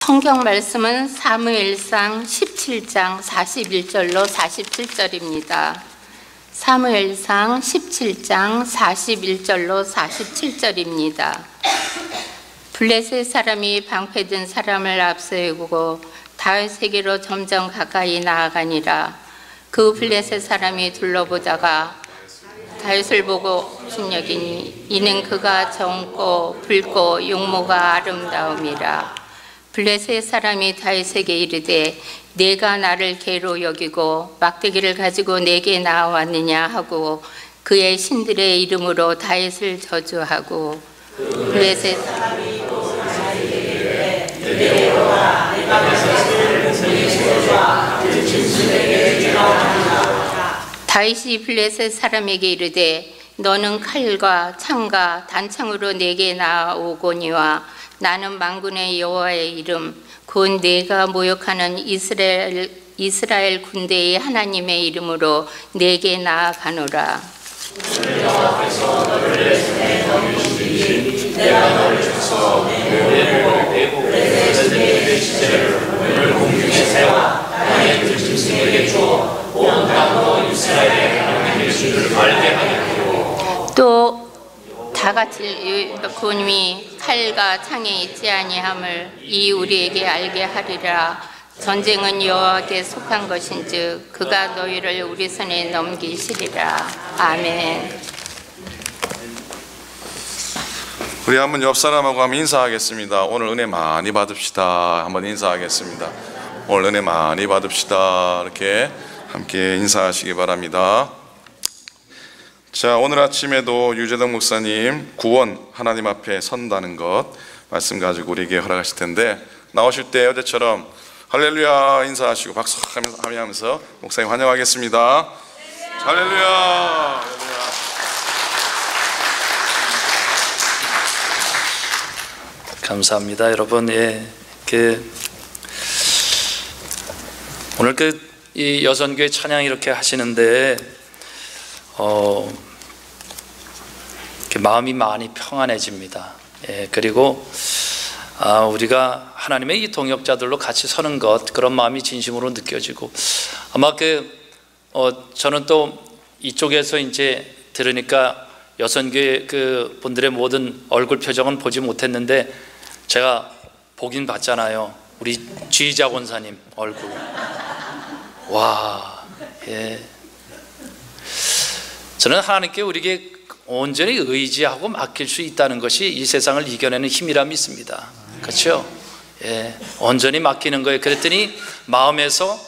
성경 말씀은 사무엘상 17장 41절로 47절입니다. 사무엘상 17장 41절로 47절입니다. 블레셋 사람이 방패든 사람을 앞세우고 다윗에게로 점점 가까이 나아가니라. 그 블레셋 사람이 둘러보다가 다윗을 보고 중력이니 이는 그가 젊고 붉고 용모가 아름다움이라. 블레셋 사람이 다윗에게 이르되 내가 나를 개로 여기고 막대기를 가지고 내게 나왔느냐 하고 그의 신들의 이름으로 다윗을 저주하고 블레셋 사람이 또 다윗에게 이르되 여호와 내가 다윗이 블레셋 사람에게 이르되 너는 칼과 창과 단창으로 내게 나오거니와 나는 만군의 여호와의 이름 곧 내가 모욕하는 이스라엘 군대의 하나님의 이름으로 내게 나아가노라. 여호와께서 너를 손에 넘기시니 내가 너를 주소 내 보고 블레셋의 시체를 오늘 공중에 세워 나의 들짐승에게 주어 온 땅으로 이스라엘의 하나님의 주를 알게 하겠고 또 다 같이 군이 칼과 창에 있지 아니함을 이 우리에게 알게 하리라. 전쟁은 여호와께 속한 것인즉 그가 너희를 우리 손에 넘기시리라. 아멘. 우리 한번 옆 사람하고 한번 인사하겠습니다. 오늘 은혜 많이 받읍시다. 한번 인사하겠습니다. 오늘 은혜 많이 받읍시다. 이렇게 함께 인사하시기 바랍니다. 자, 오늘 아침에도 유재덕 목사님 구원 하나님 앞에 선다는 것 말씀 가지고 우리에게 허락하실 텐데 나오실 때 어제처럼 할렐루야 인사하시고 박수 하면서 목사님 환영하겠습니다. 할렐루야. 감사합니다, 여러분. 오늘 이 여선교회 찬양 이렇게 하시는데 이렇게 마음이 많이 평안해집니다. 그리고 우리가 하나님의 이 동역자들로 같이 서는 것, 그런 마음이 진심으로 느껴지고 아마 저는 또 이쪽에서 이제 들으니까 여선교회 그 분들의 모든 얼굴 표정은 보지 못했는데 제가 보긴 봤잖아요. 우리 지휘자 권사님 얼굴. 와, 저는 하나님께 우리에게 온전히 의지하고 맡길 수 있다는 것이 이 세상을 이겨내는 힘이라 믿습니다. 그렇죠? 온전히 맡기는 거예요. 그랬더니 마음에서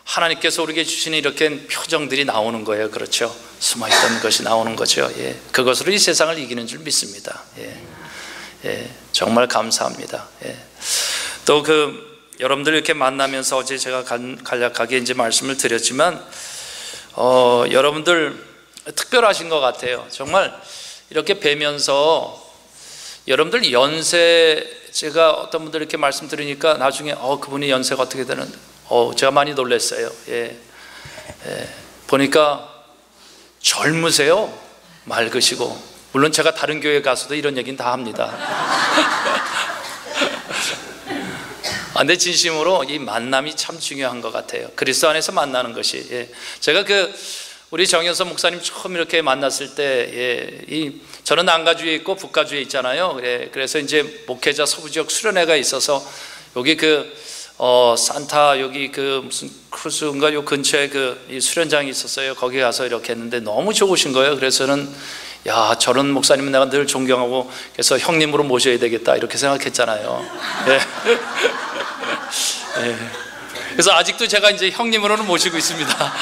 하나님께서 우리에게 주시는 이렇게 표정들이 나오는 거예요. 그렇죠? 숨어있던 것이 나오는 거죠. 그것으로 이 세상을 이기는 줄 믿습니다. 정말 감사합니다. 또 여러분들 이렇게 만나면서 어제 제가 간략하게 이제 말씀을 드렸지만 여러분들 특별하신 것 같아요. 정말 이렇게 뵈면서 여러분들 연세, 제가 어떤 분들 이렇게 말씀 들으니까 나중에 그분이 연세가 어떻게 되는 제가 많이 놀랐어요. 보니까 젊으세요. 맑으시고. 물론 제가 다른 교회 가서도 이런 얘기는 다 합니다. 근데 진심으로 이 만남이 참 중요한 것 같아요. 그리스도 안에서 만나는 것이. 제가 우리 정현선 목사님 처음 이렇게 만났을 때 저는 남가주에 있고 북가주에 있잖아요. 그래서 이제 목회자 서부지역 수련회가 있어서 여기 산타 여기 무슨 크루즈인가 요 근처에 이 수련장이 있었어요. 거기 가서 이렇게 했는데 너무 좋으신 거예요. 그래서는 야, 저런 목사님은 내가 늘 존경하고 그래서 형님으로 모셔야 되겠다 이렇게 생각했잖아요. 그래서 아직도 제가 이제 형님으로는 모시고 있습니다.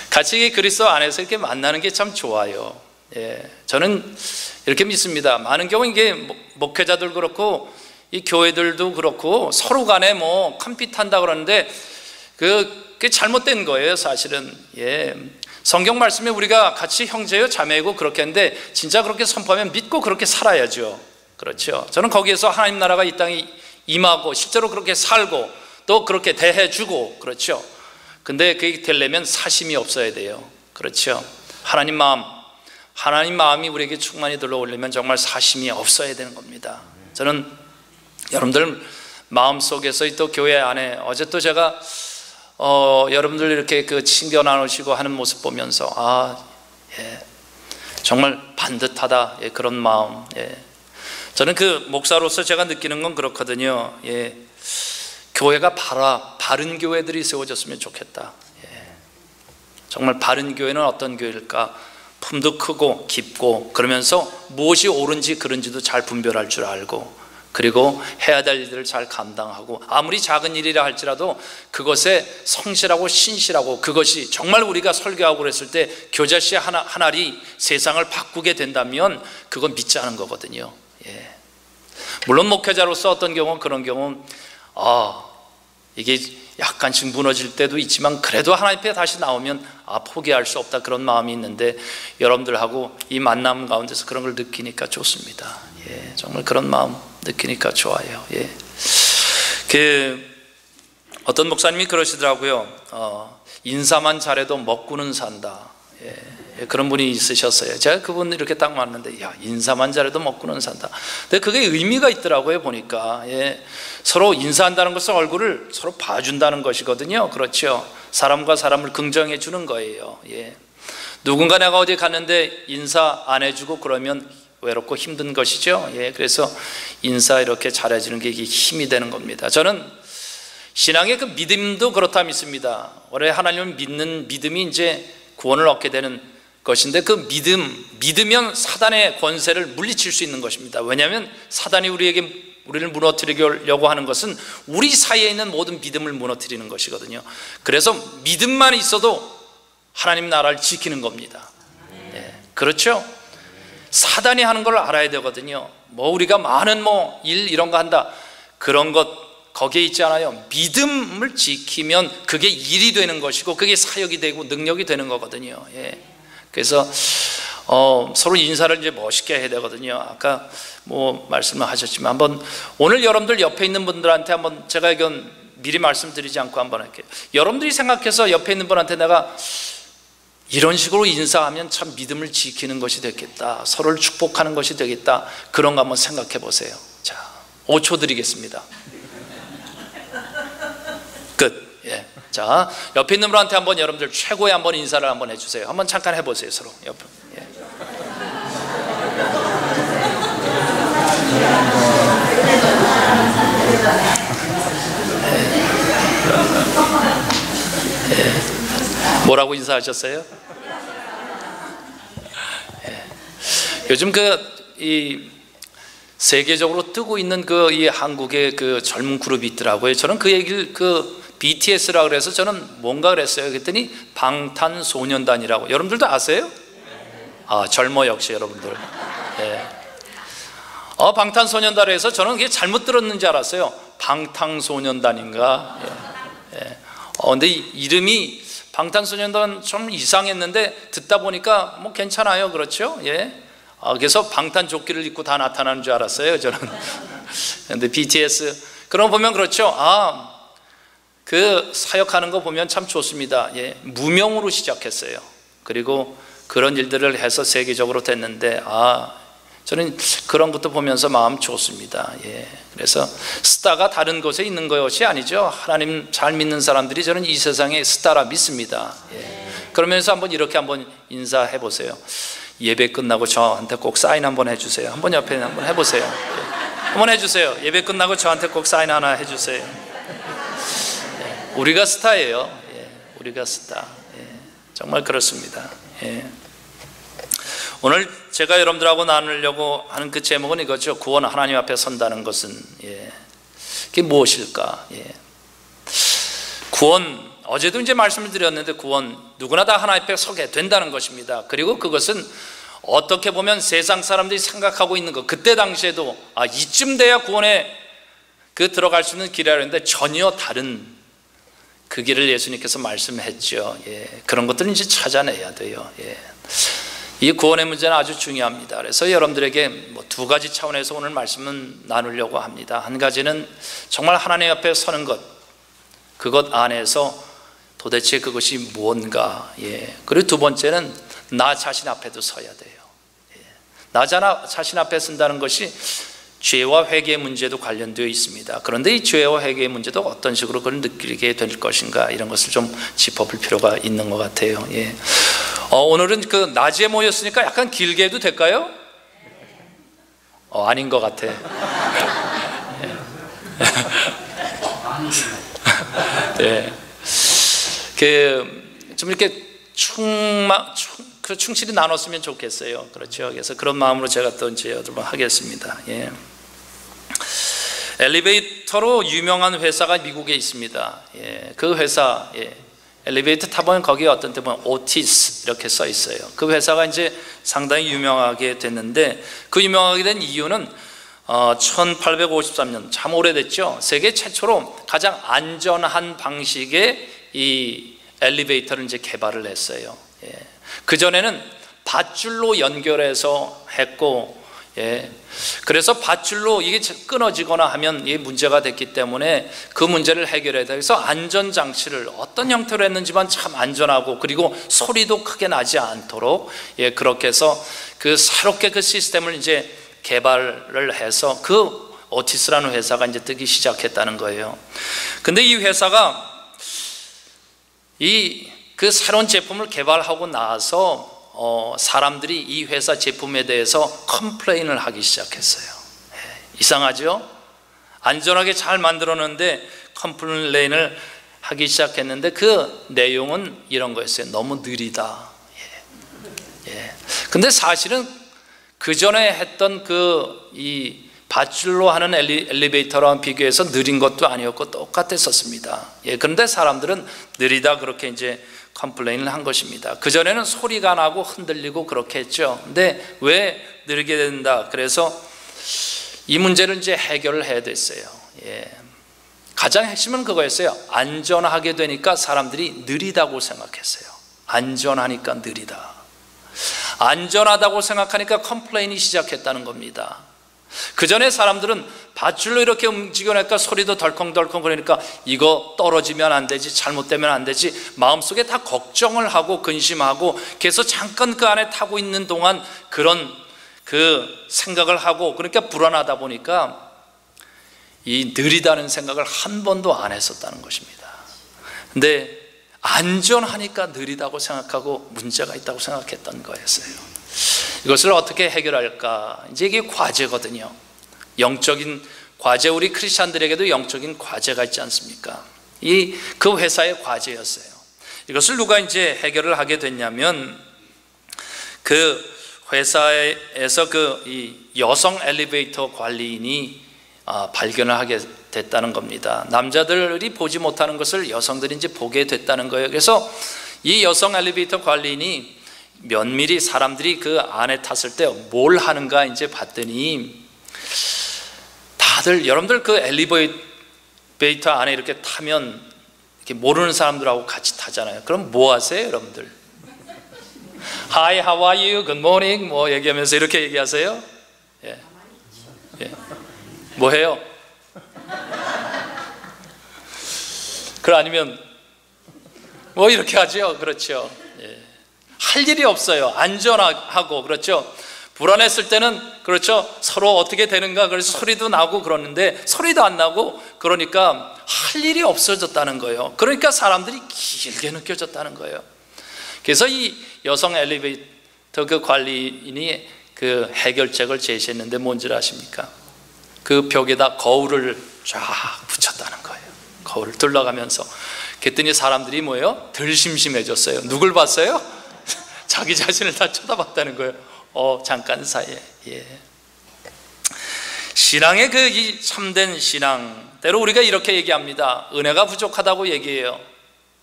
같이 그리스도 안에서 이렇게 만나는 게 참 좋아요. 저는 이렇게 믿습니다. 많은 경우 이게 목회자들 그렇고 이 교회들도 그렇고 서로 간에 컴핏한다 그러는데 그게 잘못된 거예요, 사실은. 성경 말씀에 우리가 같이 형제요 자매고 그렇게 했는데 진짜 그렇게 선포하면 믿고 그렇게 살아야죠. 그렇죠. 저는 거기에서 하나님 나라가 이 땅에 임하고 실제로 그렇게 살고 또 그렇게 대해주고 그렇죠. 근데 그게 되려면 사심이 없어야 돼요. 그렇죠. 하나님 마음이 우리에게 충만히 들어오려면 정말 사심이 없어야 되는 겁니다. 저는 여러분들 마음속에서 또 교회 안에 어제 또 제가 여러분들 이렇게 그 친교 나누시고 하는 모습 보면서 정말 반듯하다, 그런 마음. 저는 그 목사로서 제가 느끼는 건 그렇거든요. 교회가 바른 교회들이 세워졌으면 좋겠다. 정말 바른 교회는 어떤 교회일까? 품도 크고 깊고, 그러면서 무엇이 옳은지 그른지도 잘 분별할 줄 알고, 그리고 해야 될 일들을 잘 감당하고, 아무리 작은 일이라 할지라도 그것에 성실하고 신실하고, 그것이 정말 우리가 설교하고 그랬을 때 교자씨 하나리 세상을 바꾸게 된다면 그건 믿지 않은 거거든요. 물론 목회자로서 어떤 경우는 그런 경우는 이게 약간씩 무너질 때도 있지만, 그래도 하나님 앞에 다시 나오면 포기할 수 없다, 그런 마음이 있는데, 여러분들하고 이 만남 가운데서 그런 걸 느끼니까 좋습니다. 정말 그런 마음 느끼니까 좋아요. 어떤 목사님이 그러시더라고요. 인사만 잘해도 먹고는 산다. 그런 분이 있으셨어요. 제가 그분 이렇게 딱 만났는데, 인사만 잘해도 먹고는 산다. 근데 그게 의미가 있더라고요, 보니까. 서로 인사한다는 것은 얼굴을 서로 봐준다는 것이거든요. 그렇죠. 사람과 사람을 긍정해 주는 거예요. 누군가 내가 어디 갔는데 인사 안 해주고 그러면 외롭고 힘든 것이죠. 그래서 인사 이렇게 잘해주는 게 이게 힘이 되는 겁니다. 저는 신앙의 그 믿음도 그렇다 믿습니다. 원래 하나님을 믿는 믿음이 이제 구원을 얻게 되는 것인데, 그 믿으면 사단의 권세를 물리칠 수 있는 것입니다. 왜냐하면 사단이 우리를 무너뜨리려고 하는 것은 우리 사이에 있는 모든 믿음을 무너뜨리는 것이거든요. 그래서 믿음만 있어도 하나님 나라를 지키는 겁니다. 그렇죠? 사단이 하는 걸 알아야 되거든요. 우리가 많은 일 이런 거 한다, 그런 것 거기에 있지 않아요. 믿음을 지키면 그게 일이 되는 것이고, 그게 사역이 되고 능력이 되는 거거든요. 그래서 서로 인사를 이제 멋있게 해야 되거든요. 아까 말씀을 하셨지만, 한번 오늘 여러분들 옆에 있는 분들한테 한번, 제가 이건 미리 말씀드리지 않고 한번 할게요. 여러분들이 생각해서 옆에 있는 분한테 내가 이런 식으로 인사하면 참 믿음을 지키는 것이 되겠다, 서로를 축복하는 것이 되겠다, 그런 거 한번 생각해 보세요. 자, 5초 드리겠습니다. 끝. 자, 옆에 있는 분한테 한번 여러분들 최고의 한번 인사를 한번 해주세요. 한번 잠깐 해보세요, 서로. 옆에. 뭐라고 인사하셨어요? 요즘 세계적으로 뜨고 있는 이 한국의 그 젊은 그룹이 있더라고요. 저는 그 얘기를 BTS라고 그래서 저는 뭔가 그랬어요. 그랬더니 방탄소년단이라고. 여러분들도 아세요? 젊어 역시 여러분들. 방탄소년단에서 저는 그게 잘못 들었는지 알았어요. 방탄소년단인가? 근데 이름이 방탄소년단 좀 이상했는데, 듣다 보니까 괜찮아요. 그렇죠? 그래서 방탄조끼를 입고 다 나타나는 줄 알았어요, 저는. 근데 BTS 그런 거 보면 그렇죠. 그 사역하는 거 보면 참 좋습니다. 무명으로 시작했어요. 그리고 그런 일들을 해서 세계적으로 됐는데, 저는 그런 것도 보면서 마음 좋습니다. 그래서 스타가 다른 곳에 있는 것이 아니죠. 하나님 잘 믿는 사람들이 저는 이 세상에 스타라 믿습니다. 그러면서 한번 이렇게 한번 인사해 보세요. 예배 끝나고 저한테 꼭 사인 한번 해주세요. 한번 옆에 한번 해보세요. 한번 해주세요. 예배 끝나고 저한테 꼭 사인 하나 해주세요. 우리가 스타예요. 우리가 스타. 정말 그렇습니다. 오늘 제가 여러분들하고 나누려고 하는 그 제목은 이거죠. 구원, 하나님 앞에 선다는 것은 그게 무엇일까? 구원, 어제도 이제 말씀을 드렸는데, 구원 누구나 다 하나님 앞에 서게 된다는 것입니다. 그리고 그것은 어떻게 보면 세상 사람들이 생각하고 있는 것, 그때 당시에도 이쯤 돼야 구원에 들어갈 수 있는 길이라 했는데, 전혀 다른 그 길을 예수님께서 말씀했죠. 그런 것들은 이제 찾아내야 돼요. 이 구원의 문제는 아주 중요합니다. 그래서 여러분들에게 두 가지 차원에서 오늘 말씀은 나누려고 합니다. 한 가지는 정말 하나님 앞에 서는 것, 그것 안에서 도대체 그것이 무언가. 그리고 두 번째는 나 자신 앞에도 서야 돼요. 나 자신 앞에 쓴다는 것이 죄와 회개의 문제도 관련되어 있습니다. 그런데 이 죄와 회개의 문제도 어떤 식으로 그걸 느끼게 될 것인가, 이런 것을 좀 짚어볼 필요가 있는 것 같아요. 예. 오늘은 그 낮에 모였으니까 약간 길게 해도 될까요? 아닌 것 같아. 네. 좀 이렇게 충실히 나눴으면 좋겠어요. 그렇죠. 그래서 그런 마음으로 제가 또 이제 여러분 하겠습니다. 예. 엘리베이터로 유명한 회사가 미국에 있습니다. 예. 그 회사, 엘리베이터 타보면 거기에 어떤 데 보면 오티스 이렇게 써 있어요. 그 회사가 이제 상당히 유명하게 됐는데, 그 유명하게 된 이유는 1853년, 참 오래됐죠. 세계 최초로 가장 안전한 방식의 이 엘리베이터를 이제 개발을 했어요. 예. 그 전에는 밧줄로 연결해서 했고, 그래서 밧줄로 이게 끊어지거나 하면 이게 문제가 됐기 때문에 그 문제를 해결해야 돼서 안전장치를 어떤 형태로 했는지만 참 안전하고, 그리고 소리도 크게 나지 않도록 그렇게 해서 그 새롭게 그 시스템을 이제 개발을 해서 그 오티스라는 회사가 이제 뜨기 시작했다는 거예요. 근데 이 회사가 그 새로운 제품을 개발하고 나서 사람들이 이 회사 제품에 대해서 컴플레인을 하기 시작했어요. 이상하죠? 안전하게 잘 만들었는데 컴플레인을 하기 시작했는데, 그 내용은 이런 거였어요. 너무 느리다. 근데 사실은 그 전에 했던 이 밧줄로 하는 엘리베이터랑 비교해서 느린 것도 아니었고 똑같았었습니다. 그런데 사람들은 느리다 그렇게 이제 컴플레인을 한 것입니다. 그전에는 소리가 나고 흔들리고 그렇게 했죠. 근데 왜 느리게 된다? 그래서 이 문제를 이제 해결을 해야 됐어요. 가장 핵심은 그거였어요. 안전하게 되니까 사람들이 느리다고 생각했어요. 안전하니까 느리다. 안전하다고 생각하니까 컴플레인이 시작했다는 겁니다. 그 전에 사람들은 밧줄로 이렇게 움직여내니까 소리도 덜컹덜컹 그러니까 이거 떨어지면 안 되지, 잘못되면 안 되지, 마음속에 다 걱정을 하고 근심하고, 그래서 잠깐 그 안에 타고 있는 동안 그런 그 생각을 하고, 그러니까 불안하다 보니까 이 느리다는 생각을 한 번도 안 했었다는 것입니다. 근데 안전하니까 느리다고 생각하고 문제가 있다고 생각했던 거였어요. 이것을 어떻게 해결할까? 이제 이게 과제거든요. 영적인 과제, 우리 크리스찬들에게도 영적인 과제가 있지 않습니까? 그 회사의 과제였어요. 이것을 누가 이제 해결을 하게 됐냐면, 그 회사에서 이 여성 엘리베이터 관리인이 발견을 하게 됐다는 겁니다. 남자들이 보지 못하는 것을 여성들이 이제 보게 됐다는 거예요. 그래서 이 여성 엘리베이터 관리인이 면밀히 사람들이 그 안에 탔을 때 뭘 하는가 이제 봤더니, 다들 여러분들 그 엘리베이터 안에 이렇게 타면 이렇게 모르는 사람들하고 같이 타잖아요. 그럼 뭐 하세요, 여러분들? Hi, how are you? Good morning. 뭐 얘기하면서 이렇게 얘기하세요? 뭐 해요? 그럼 아니면 뭐 이렇게 하죠. 그렇죠. 할 일이 없어요. 안전하고, 그렇죠. 불안했을 때는, 그렇죠, 서로 어떻게 되는가, 그래서 소리도 나고 그러는데 소리도 안 나고, 그러니까 할 일이 없어졌다는 거예요. 그러니까 사람들이 길게 느껴졌다는 거예요. 그래서 이 여성 엘리베이터 그 관리인이 그 해결책을 제시했는데 뭔지 아십니까? 그 벽에다 거울을 쫙 붙였다는 거예요. 거울을 둘러가면서. 그랬더니 사람들이 뭐예요? 덜 심심해졌어요. 누굴 봤어요? 자기 자신을 다 쳐다봤다는 거예요. 잠깐 사이에. 신앙의 이 참된 신앙, 때로 우리가 이렇게 얘기합니다. 은혜가 부족하다고 얘기해요,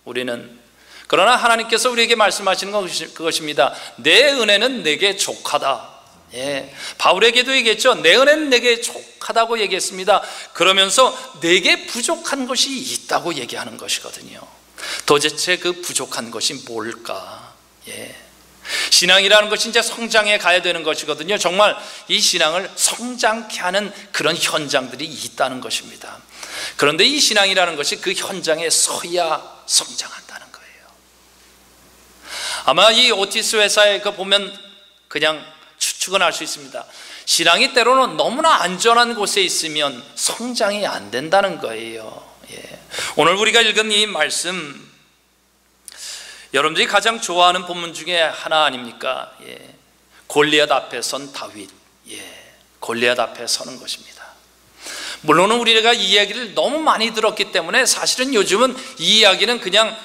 우리는. 그러나 하나님께서 우리에게 말씀하시는 건 그것입니다. 내 은혜는 내게 족하다. 바울에게도 얘기했죠. 내 은혜는 내게 족하다고 얘기했습니다. 그러면서 내게 부족한 것이 있다고 얘기하는 것이거든요. 도대체 그 부족한 것이 뭘까? 신앙이라는 것이 이제 성장해 가야 되는 것이거든요. 정말 이 신앙을 성장케 하는 그런 현장들이 있다는 것입니다. 그런데 이 신앙이라는 것이 그 현장에 서야 성장한다는 거예요. 아마 이 오티스 회사에 보면 그냥 추측은 할 수 있습니다. 신앙이 때로는 너무나 안전한 곳에 있으면 성장이 안 된다는 거예요. 오늘 우리가 읽은 이 말씀, 여러분들이 가장 좋아하는 본문 중에 하나 아닙니까? 골리앗 앞에 선 다윗. 골리앗 앞에 서는 것입니다. 물론 우리가 이 이야기를 너무 많이 들었기 때문에 사실은 요즘은 이 이야기는 그냥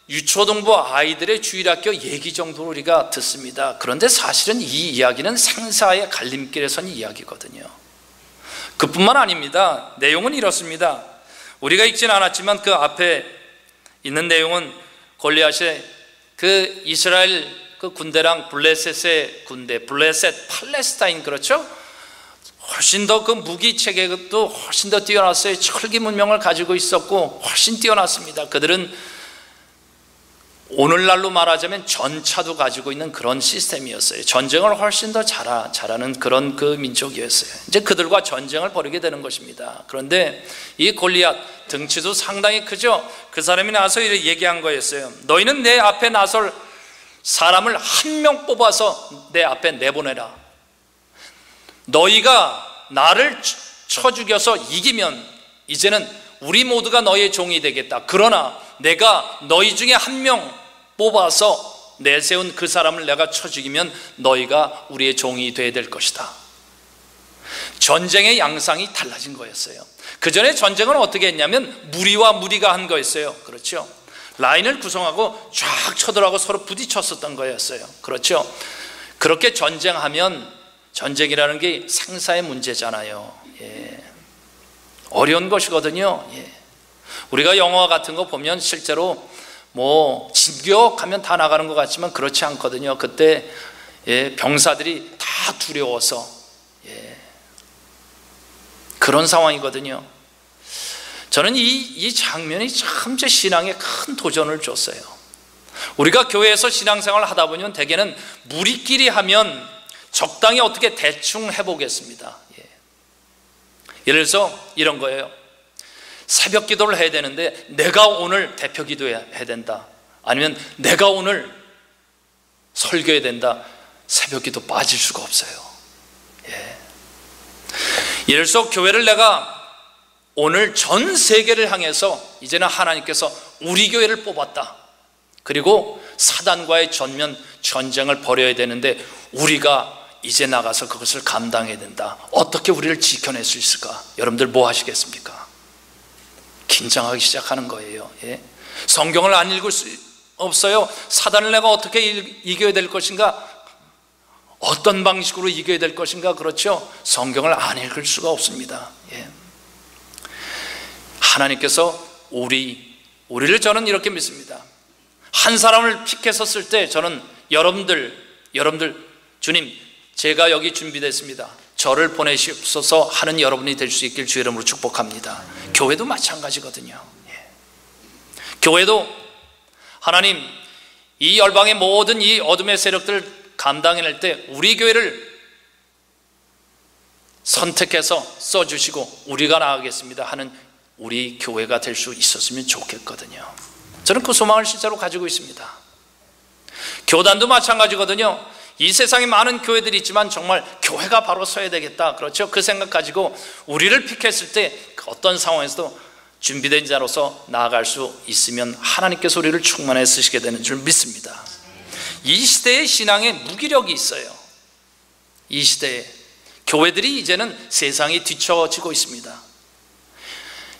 유초등부 아이들의 주일학교 얘기 정도로 우리가 듣습니다. 그런데 사실은 이 이야기는 생사의 갈림길에 선 이야기거든요. 그뿐만 아닙니다. 내용은 이렇습니다. 우리가 읽지는 않았지만 그 앞에 있는 내용은 골리앗의 그 이스라엘 그 군대랑 블레셋의 군대, 블레셋 팔레스타인, 그렇죠? 훨씬 더 그 무기 체계도 훨씬 더 뛰어났어요. 철기 문명을 가지고 있었고 훨씬 뛰어났습니다. 그들은 오늘날로 말하자면 전차도 가지고 있는 그런 시스템이었어요. 전쟁을 훨씬 더 잘하는 그런 그 민족이었어요. 이제 그들과 전쟁을 벌이게 되는 것입니다. 그런데 이 골리앗, 등치도 상당히 크죠. 그 사람이 나와서 이렇게 얘기한 거였어요. 너희는 내 앞에 나설 사람을 한 명 뽑아서 내 앞에 내보내라. 너희가 나를 쳐 죽여서 이기면 이제는 우리 모두가 너희의 종이 되겠다. 그러나 내가 너희 중에 한 명 뽑아서 내세운 그 사람을 내가 쳐 죽이면 너희가 우리의 종이 되어야 될 것이다. 전쟁의 양상이 달라진 거였어요. 그 전에 전쟁은 어떻게 했냐면 무리와 무리가 한 거였어요. 그렇죠? 라인을 구성하고 쫙 쳐들어가고 서로 부딪혔었던 거였어요. 그렇죠? 그렇게 전쟁하면, 전쟁이라는 게 생사의 문제잖아요. 어려운 것이거든요. 우리가 영화 같은 거 보면 실제로 뭐 진격하면 다 나가는 것 같지만 그렇지 않거든요. 그때 병사들이 다 두려워서 그런 상황이거든요. 저는 이 장면이 참 제 신앙에 큰 도전을 줬어요. 우리가 교회에서 신앙생활을 하다 보면 대개는 무리끼리 하면 적당히 어떻게 대충 해보겠습니다. 예를 들어서 이런 거예요. 새벽 기도를 해야 되는데 내가 오늘 대표 기도해야 된다, 아니면 내가 오늘 설교해야 된다. 새벽 기도 빠질 수가 없어요. 예를 들어서 교회를 내가 오늘 전 세계를 향해서 이제는 하나님께서 우리 교회를 뽑았다. 그리고 사단과의 전쟁을 벌여야 되는데 우리가 이제 나가서 그것을 감당해야 된다. 어떻게 우리를 지켜낼 수 있을까? 여러분들 뭐 하시겠습니까? 긴장하기 시작하는 거예요. 성경을 안 읽을 수 없어요. 사단을 내가 어떻게 이겨야 될 것인가? 어떤 방식으로 이겨야 될 것인가? 그렇죠? 성경을 안 읽을 수가 없습니다. 하나님께서 우리를 저는 이렇게 믿습니다. 한 사람을 픽해서 쓸 때 저는 여러분들 주님, 제가 여기 준비됐습니다. 저를 보내시옵소서 하는 여러분이 될 수 있길 주의 이름으로 축복합니다. 교회도 마찬가지거든요. 교회도 하나님, 이 열방의 모든 이 어둠의 세력들을 감당해낼 때 우리 교회를 선택해서 써주시고 우리가 나가겠습니다 하는 우리 교회가 될 수 있었으면 좋겠거든요. 저는 그 소망을 실제로 가지고 있습니다. 교단도 마찬가지거든요. 이 세상에 많은 교회들이 있지만 정말 교회가 바로 서야 되겠다, 그렇죠? 그 생각 가지고 우리를 픽했을 때 어떤 상황에서도 준비된 자로서 나아갈 수 있으면 하나님께서 우리를 충만해 쓰시게 되는 줄 믿습니다. 이 시대의 신앙에 무기력이 있어요. 이 시대에 교회들이 이제는 세상이 뒤처지고 있습니다.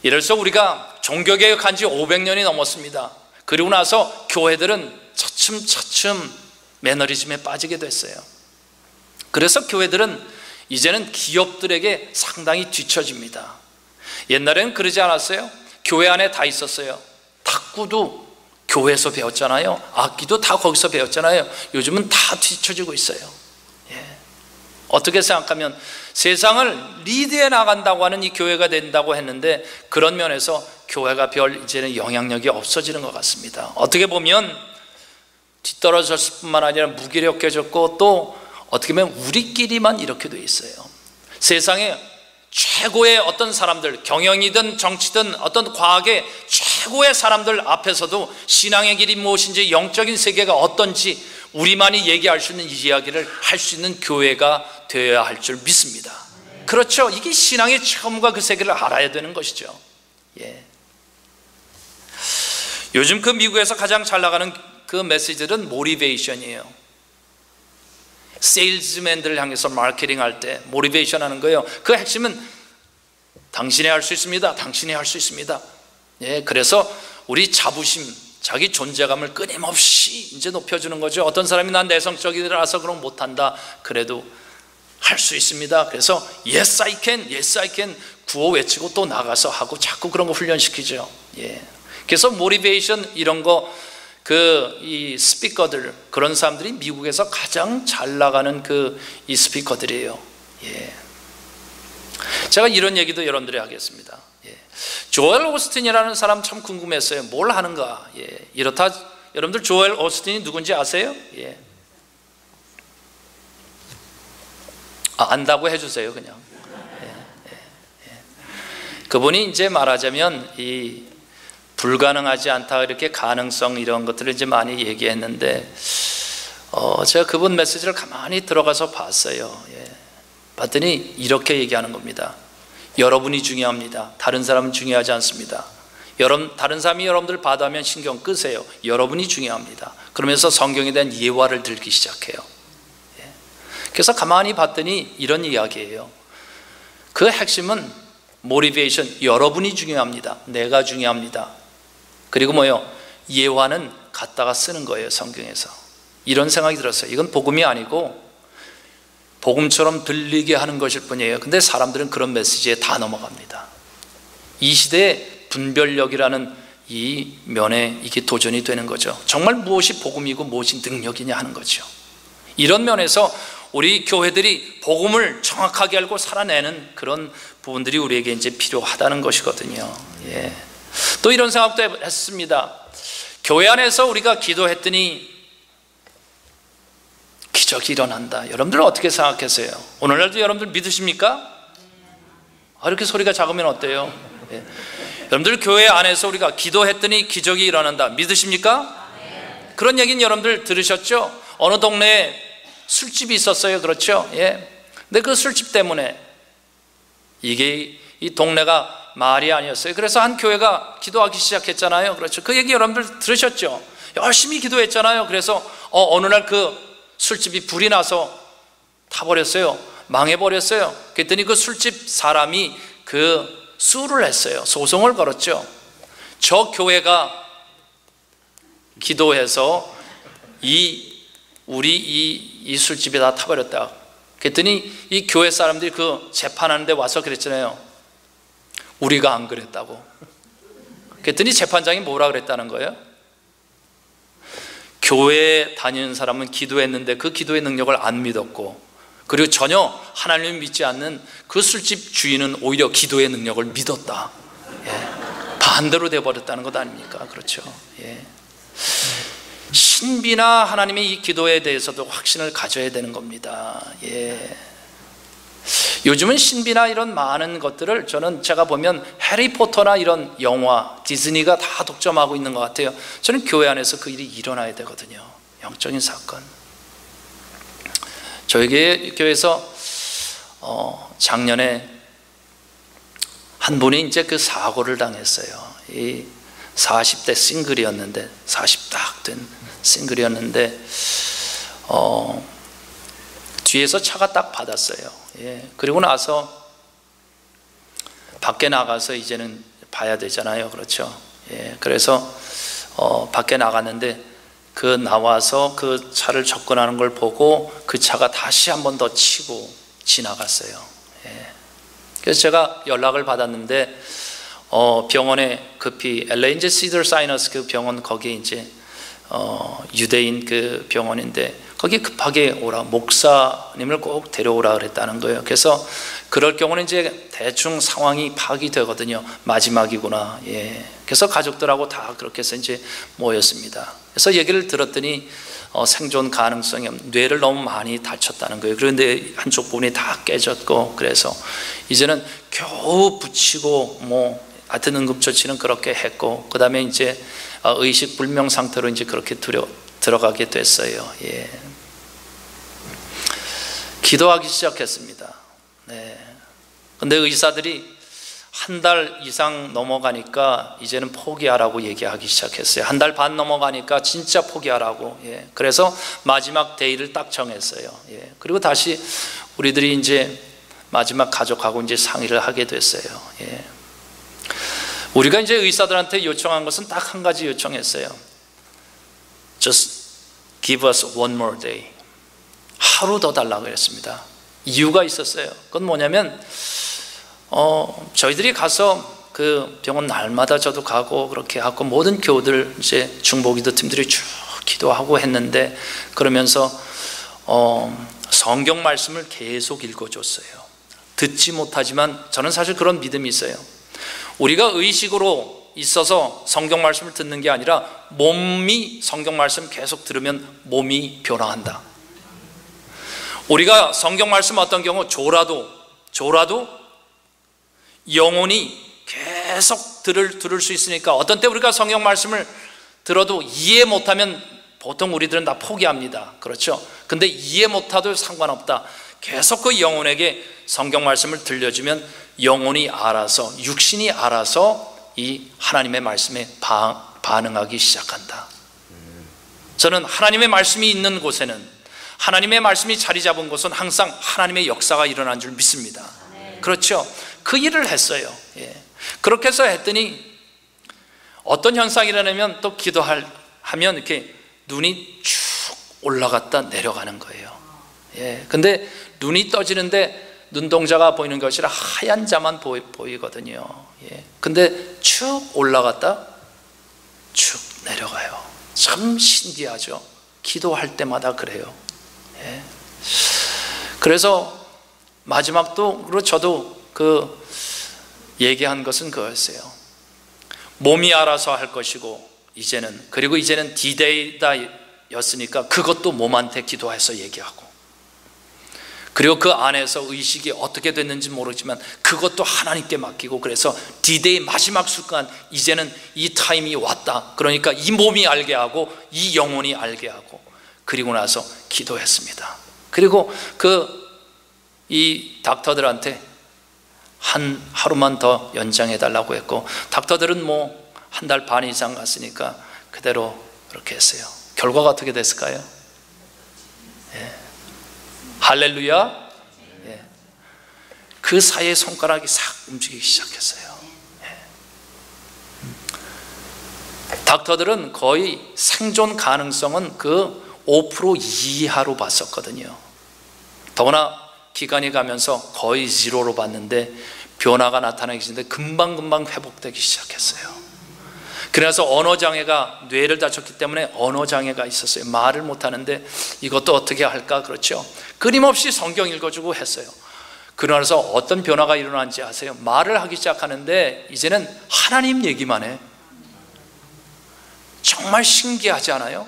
예를 들어서 우리가 종교개혁한 지 500년이 넘었습니다. 그리고 나서 교회들은 차츰차츰 매너리즘에 빠지게 됐어요. 그래서 교회들은 이제는 기업들에게 상당히 뒤처집니다. 옛날에는 그러지 않았어요? 교회 안에 다 있었어요. 탁구도 교회에서 배웠잖아요. 악기도 다 거기서 배웠잖아요. 요즘은 다 뒤처지고 있어요. 어떻게 생각하면 세상을 리드해 나간다고 하는 이 교회가 된다고 했는데 그런 면에서 교회가 별 이제는 영향력이 없어지는 것 같습니다. 어떻게 보면 뒤떨어졌을 뿐만 아니라 무기력해졌고 또 어떻게 보면 우리끼리만 이렇게 돼 있어요. 세상에 최고의 어떤 사람들, 경영이든 정치든 어떤 과학의 최고의 사람들 앞에서도 신앙의 길이 무엇인지, 영적인 세계가 어떤지 우리만이 얘기할 수 있는 이야기를 할 수 있는 교회가 되어야 할 줄 믿습니다. 그렇죠. 이게 신앙의 처음과 그 세계를 알아야 되는 것이죠. 예. 요즘 그 미국에서 가장 잘 나가는 그 메시지들은 모티베이션이에요. 세일즈맨들을 향해서 마케팅 할 때 모티베이션 하는 거예요. 그 핵심은 당신이 할 수 있습니다. 당신이 할 수 있습니다. 예, 그래서 우리 자부심, 자기 존재감을 끊임없이 이제 높여주는 거죠. 어떤 사람이 난 내성적이라서 그럼 못한다. 그래도 할 수 있습니다. 그래서 Yes I can, Yes I can 구호 외치고 또 나가서 하고 자꾸 그런 거 훈련시키죠. 예. 그래서 모티베이션 이런 거 이 스피커들, 그런 사람들이 미국에서 가장 잘 나가는 이 스피커들이에요. 예. 제가 이런 얘기도 여러분들이 하겠습니다. 예. 조엘 오스틴이라는 사람 참 궁금했어요. 뭘 하는가? 예. 이렇다. 여러분들 조엘 오스틴이 누군지 아세요? 예. 안다고 해주세요, 그냥. 예. 예. 예. 그분이 이제 말하자면 불가능하지 않다, 이렇게 가능성 이런 것들을 이제 많이 얘기했는데, 제가 그분 메시지를 가만히 들어가서 봤어요. 예. 봤더니 이렇게 얘기하는 겁니다. 여러분이 중요합니다. 다른 사람은 중요하지 않습니다. 다른 사람이 여러분들 받아면 신경 끄세요. 여러분이 중요합니다. 그러면서 성경에 대한 예화를 들기 시작해요. 예. 그래서 가만히 봤더니 이런 이야기예요. 그 핵심은 모티베이션, 여러분이 중요합니다. 내가 중요합니다. 그리고 뭐요? 예화는 갖다가 쓰는 거예요, 성경에서. 이런 생각이 들었어요. 이건 복음이 아니고 복음처럼 들리게 하는 것일 뿐이에요. 근데 사람들은 그런 메시지에 다 넘어갑니다. 이 시대의 분별력이라는 이 면에 이게 도전이 되는 거죠. 정말 무엇이 복음이고 무엇이 능력이냐 하는 거죠. 이런 면에서 우리 교회들이 복음을 정확하게 알고 살아내는 그런 부분들이 우리에게 이제 필요하다는 것이거든요. 예. 또 이런 생각도 했습니다. 교회 안에서 우리가 기도했더니 기적이 일어난다. 여러분들 어떻게 생각하세요? 오늘날도 여러분들 믿으십니까? 이렇게 소리가 작으면 어때요? 예. 여러분들 교회 안에서 우리가 기도했더니 기적이 일어난다. 믿으십니까? 그런 얘기는 여러분들 들으셨죠? 어느 동네에 술집이 있었어요. 그렇죠? 예. 근데 그 술집 때문에 이 동네가 말이 아니었어요. 그래서 한 교회가 기도하기 시작했잖아요. 그렇죠? 그 얘기 여러분들 들으셨죠? 열심히 기도했잖아요. 그래서 어느 날 그 술집이 불이 나서 타버렸어요. 망해버렸어요. 그랬더니 그 술집 사람이 수를 했어요. 소송을 걸었죠. 저 교회가 기도해서 우리 이 술집이 다 타버렸다. 그랬더니 이 교회 사람들이 그 재판하는데 와서 그랬잖아요. 우리가 안 그랬다고. 그랬더니 재판장이 뭐라 그랬다는 거예요? 교회에 다니는 사람은 기도했는데 그 기도의 능력을 안 믿었고, 그리고 전혀 하나님을 믿지 않는 그 술집 주인은 오히려 기도의 능력을 믿었다. 예. 반대로 돼버렸다는 것 아닙니까? 그렇죠. 예. 신비나 하나님의 이 기도에 대해서도 확신을 가져야 되는 겁니다. 예. 요즘은 신비나 이런 많은 것들을 제가 보면 해리포터나 이런 영화, 디즈니가 다 독점하고 있는 것 같아요. 저는 교회 안에서 그 일이 일어나야 되거든요. 영적인 사건. 저희 교회에서 작년에 한 분이 이제 그 사고를 당했어요. 이 40대 싱글이었는데, 40 딱 된 싱글이었는데 뒤에서 차가 딱 받았어요. 예. 그리고 나서 밖에 나가서 이제는 봐야 되잖아요. 그렇죠. 예. 그래서 밖에 나갔는데 나와서 그 차를 접근하는 걸 보고 그 차가 다시 한 번 더 치고 지나갔어요. 예. 그래서 제가 연락을 받았는데 병원에 급히 LA 이제 시더 사이너스 그 병원, 거기에 이제 유대인 그 병원인데 거기에 급하게 오라, 목사님을 꼭 데려오라 그랬다는 거예요. 그래서 그럴 경우는 이제 대충 상황이 파악이 되거든요. 마지막이구나. 예. 그래서 가족들하고 다 그렇게 해서 이제 모였습니다. 그래서 얘기를 들었더니 생존 가능성이 없는, 뇌를 너무 많이 다쳤다는 거예요. 그런데 한쪽 부분이 다 깨졌고, 그래서 이제는 겨우 붙이고 하여튼 응급조치는 그렇게 했고, 그 다음에 이제 의식 불명 상태로 이제 그렇게 들어가게 됐어요. 예. 기도하기 시작했습니다. 네. 근데 의사들이 한 달 이상 넘어가니까 이제는 포기하라고 얘기하기 시작했어요. 한 달 반 넘어가니까 진짜 포기하라고. 예. 그래서 마지막 데이를 딱 정했어요. 예. 그리고 다시 우리들이 이제 마지막 가족하고 이제 상의를 하게 됐어요. 예. 우리가 이제 의사들한테 요청한 것은 딱 한 가지 요청했어요. Just give us one more day. 하루 더 달라고 했습니다. 이유가 있었어요. 그건 뭐냐면 저희들이 가서 그 병원 날마다 저도 가고 그렇게 하고 모든 교우들 이제 중보기도 팀들이 쭉 기도하고 했는데, 그러면서 성경 말씀을 계속 읽어줬어요. 듣지 못하지만 저는 사실 그런 믿음이 있어요. 우리가 의식으로 있어서 성경 말씀을 듣는 게 아니라 몸이 성경 말씀 계속 들으면 몸이 변화한다. 우리가 성경 말씀 어떤 경우 졸아도 영혼이 계속 들을 수 있으니까, 어떤 때 우리가 성경 말씀을 들어도 이해 못하면 보통 우리들은 다 포기합니다. 그렇죠? 근데 이해 못하도 상관없다. 계속 그 영혼에게 성경 말씀을 들려주면 영혼이 알아서, 육신이 알아서 이 하나님의 말씀에 반응하기 시작한다. 저는 하나님의 말씀이 있는 곳에는, 하나님의 말씀이 자리 잡은 곳은 항상 하나님의 역사가 일어난 줄 믿습니다. 그렇죠? 그 일을 했어요. 예. 그렇게 해서 했더니 어떤 현상이 일어나면, 또 기도하면 이렇게 눈이 쭉 올라갔다 내려가는 거예요. 예. 근데 눈이 떠지는데 눈동자가 보이는 것이 아니라 하얀 자만 보이거든요. 예. 근데 쭉 올라갔다 쭉 내려가요. 참 신기하죠. 기도할 때마다 그래요. 예. 그래서 마지막으로 저도 얘기한 것은 그거였어요. 몸이 알아서 할 것이고, 그리고 이제는 D-Day다 였으니까 그것도 몸한테 기도해서 얘기하고, 그리고 그 안에서 의식이 어떻게 됐는지 모르지만 그것도 하나님께 맡기고, 그래서 D-Day 마지막 순간 이제는 이 타임이 왔다. 그러니까 이 몸이 알게 하고 이 영혼이 알게 하고, 그리고 나서 기도했습니다. 그리고 이 닥터들한테 하루만 더 연장해 달라고 했고, 닥터들은 한 달 반 이상 갔으니까 그대로 그렇게 했어요. 결과가 어떻게 됐을까요? 예. 할렐루야. 예. 그 사이에 손가락이 싹 움직이기 시작했어요. 예. 닥터들은 거의 생존 가능성은 그 5% 이하로 봤었거든요. 더구나 기간이 가면서 거의 제로로 봤는데 변화가 나타나기 전에 금방 회복되기 시작했어요. 그래서 언어장애가, 뇌를 다쳤기 때문에 언어장애가 있었어요. 말을 못하는데 이것도 어떻게 할까, 그렇죠? 끊임없이 성경 읽어주고 했어요. 그러면서 어떤 변화가 일어난지 아세요? 말을 하기 시작하는데 이제는 하나님 얘기만 해. 정말 신기하지 않아요?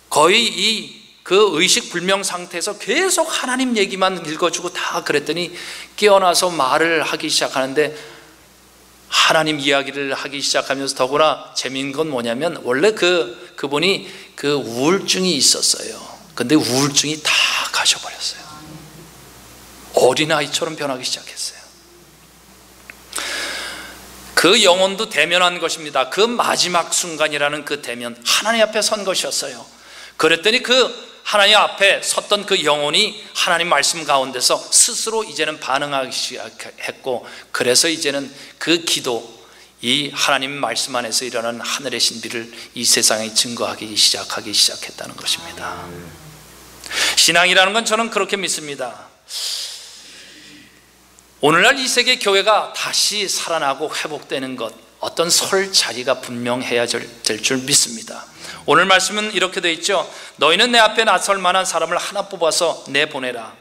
거의 그 의식 불명 상태에서 계속 하나님 얘기만 읽어주고 다 그랬더니 깨어나서 말을 하기 시작하는데, 하나님 이야기를 하기 시작하면서 더구나 재미있는 건 뭐냐면, 원래 그분이 우울증이 있었어요. 근데 우울증이 다 가셔버렸어요. 어린아이처럼 변하기 시작했어요. 그 영혼도 대면한 것입니다. 그 마지막 순간이라는 그 대면, 하나님 앞에 선 것이었어요. 그랬더니 하나님 앞에 섰던 그 영혼이 하나님 말씀 가운데서 스스로 이제는 반응하기 시작했고, 그래서 이제는 그 기도, 이 하나님 말씀 안에서 일어나는 하늘의 신비를 이 세상에 증거하기 시작했다는 것입니다. 신앙이라는 건 저는 그렇게 믿습니다. 오늘날 이 세계 교회가 다시 살아나고 회복되는 것, 어떤 설 자리가 분명해야 될 줄 믿습니다. 오늘 말씀은 이렇게 되어 있죠. 너희는 내 앞에 나설 만한 사람을 하나 뽑아서 내보내라.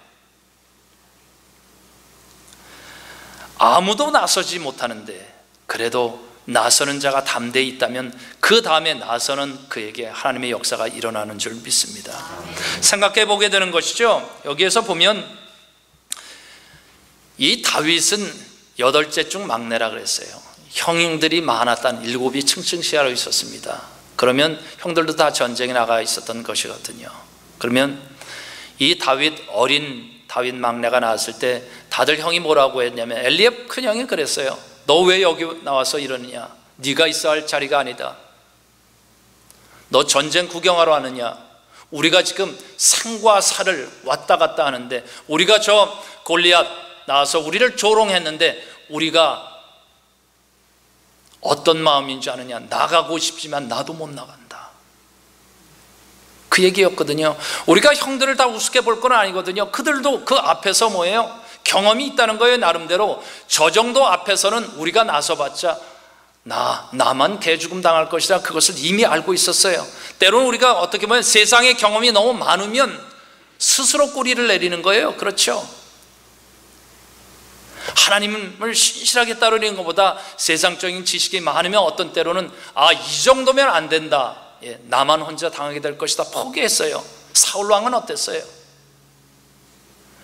아무도 나서지 못하는데 그래도 나서는 자가 담대히 있다면 그 다음에 나서는 그에게 하나님의 역사가 일어나는 줄 믿습니다. 생각해 보게 되는 것이죠. 여기에서 보면 이 다윗은 8째 중 막내라 그랬어요. 형들이 많았던 7이 층층시하러 있었습니다. 그러면 형들도 다 전쟁에 나가 있었던 것이거든요. 그러면 이 어린 다윗 막내가 나왔을 때 다들 형이 뭐라고 했냐면, 엘리압 큰형이 그랬어요. 너 왜 여기 나와서 이러느냐? 네가 있어야 할 자리가 아니다. 너 전쟁 구경하러 왔느냐? 우리가 지금 생과 사를 왔다 갔다 하는데, 우리가 저 골리앗 나와서 우리를 조롱했는데 우리가 어떤 마음인지 아느냐? 나가고 싶지만 나도 못 나간다. 그 얘기였거든요. 우리가 형들을 다 우습게 볼 건 아니거든요. 그들도 그 앞에서 뭐예요? 경험이 있다는 거예요. 나름대로. 저 정도 앞에서는 우리가 나서봤자 나만 개죽음 당할 것이다, 그것을 이미 알고 있었어요. 때로는 우리가 어떻게 보면 세상의 경험이 너무 많으면 스스로 꼬리를 내리는 거예요. 그렇죠? 하나님을 신실하게 따르는 것보다 세상적인 지식이 많으면 어떤 때로는 이 정도면 안 된다, 나만 혼자 당하게 될 것이다, 포기했어요. 사울 왕은 어땠어요?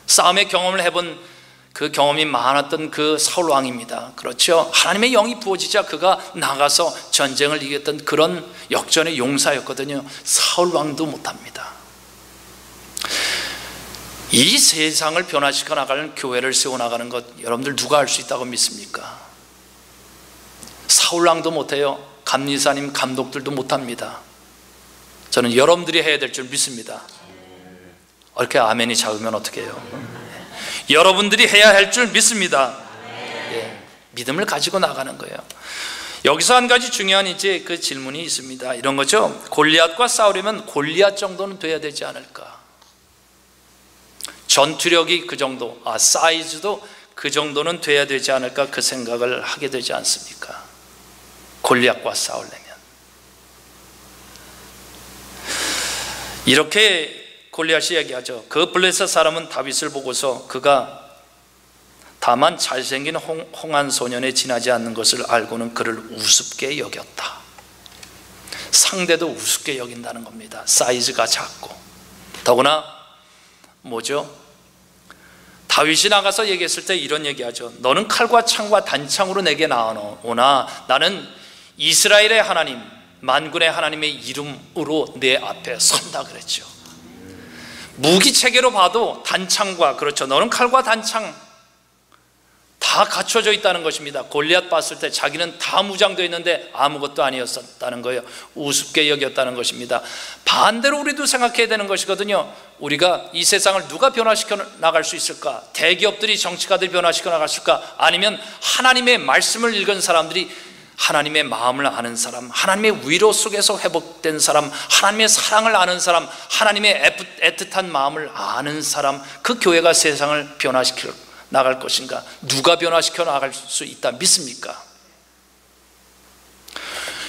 싸움의 경험을 해본 그 경험이 많았던 그 사울 왕입니다. 그렇죠? 하나님의 영이 부어지자 그가 나가서 전쟁을 이겼던 그런 역전의 용사였거든요. 사울 왕도 못합니다. 이 세상을 변화시켜 나가는 교회를 세워나가는 것, 여러분들 누가 할 수 있다고 믿습니까? 사울 왕도 못해요. 감리사님, 감독들도 못합니다. 저는 여러분들이 해야 될 줄 믿습니다. 이렇게 아멘이 작으면 어떻게 해요? 여러분들이 해야 할 줄 믿습니다. 믿음을 가지고 나가는 거예요. 여기서 한 가지 중요한 이제 그 질문이 있습니다. 이런 거죠. 골리앗과 싸우려면 골리앗 정도는 돼야 되지 않을까? 전투력이 그 정도, 사이즈도 그 정도는 돼야 되지 않을까, 그 생각을 하게 되지 않습니까? 골리앗과 싸우려면. 이렇게 골리앗이 얘기하죠. 그 블레셋 사람은 다윗을 보고서 그가 다만 잘생긴 홍한 소년에 지나지 않는 것을 알고는 그를 우습게 여겼다. 상대도 우습게 여긴다는 겁니다. 사이즈가 작고. 더구나 뭐죠? 다윗이 나가서 얘기했을 때 이런 얘기하죠. 너는 칼과 창과 단창으로 내게 나오나 나는 이스라엘의 하나님, 만군의 하나님의 이름으로 내 앞에 선다 그랬죠. 무기 체계로 봐도 단창과, 그렇죠, 너는 칼과 단창 다 갖춰져 있다는 것입니다. 골리앗 봤을 때 자기는 다 무장되어 있는데 아무것도 아니었다는 거예요. 우습게 여겼다는 것입니다. 반대로 우리도 생각해야 되는 것이거든요. 우리가 이 세상을 누가 변화시켜 나갈 수 있을까? 대기업들이, 정치가들이 변화시켜 나갔을까? 아니면 하나님의 말씀을 읽은 사람들이, 하나님의 마음을 아는 사람, 하나님의 위로 속에서 회복된 사람, 하나님의 사랑을 아는 사람, 하나님의 애틋한 마음을 아는 사람, 그 교회가 세상을 변화시켜 나갈 것인가? 누가 변화시켜 나갈 수 있다 믿습니까?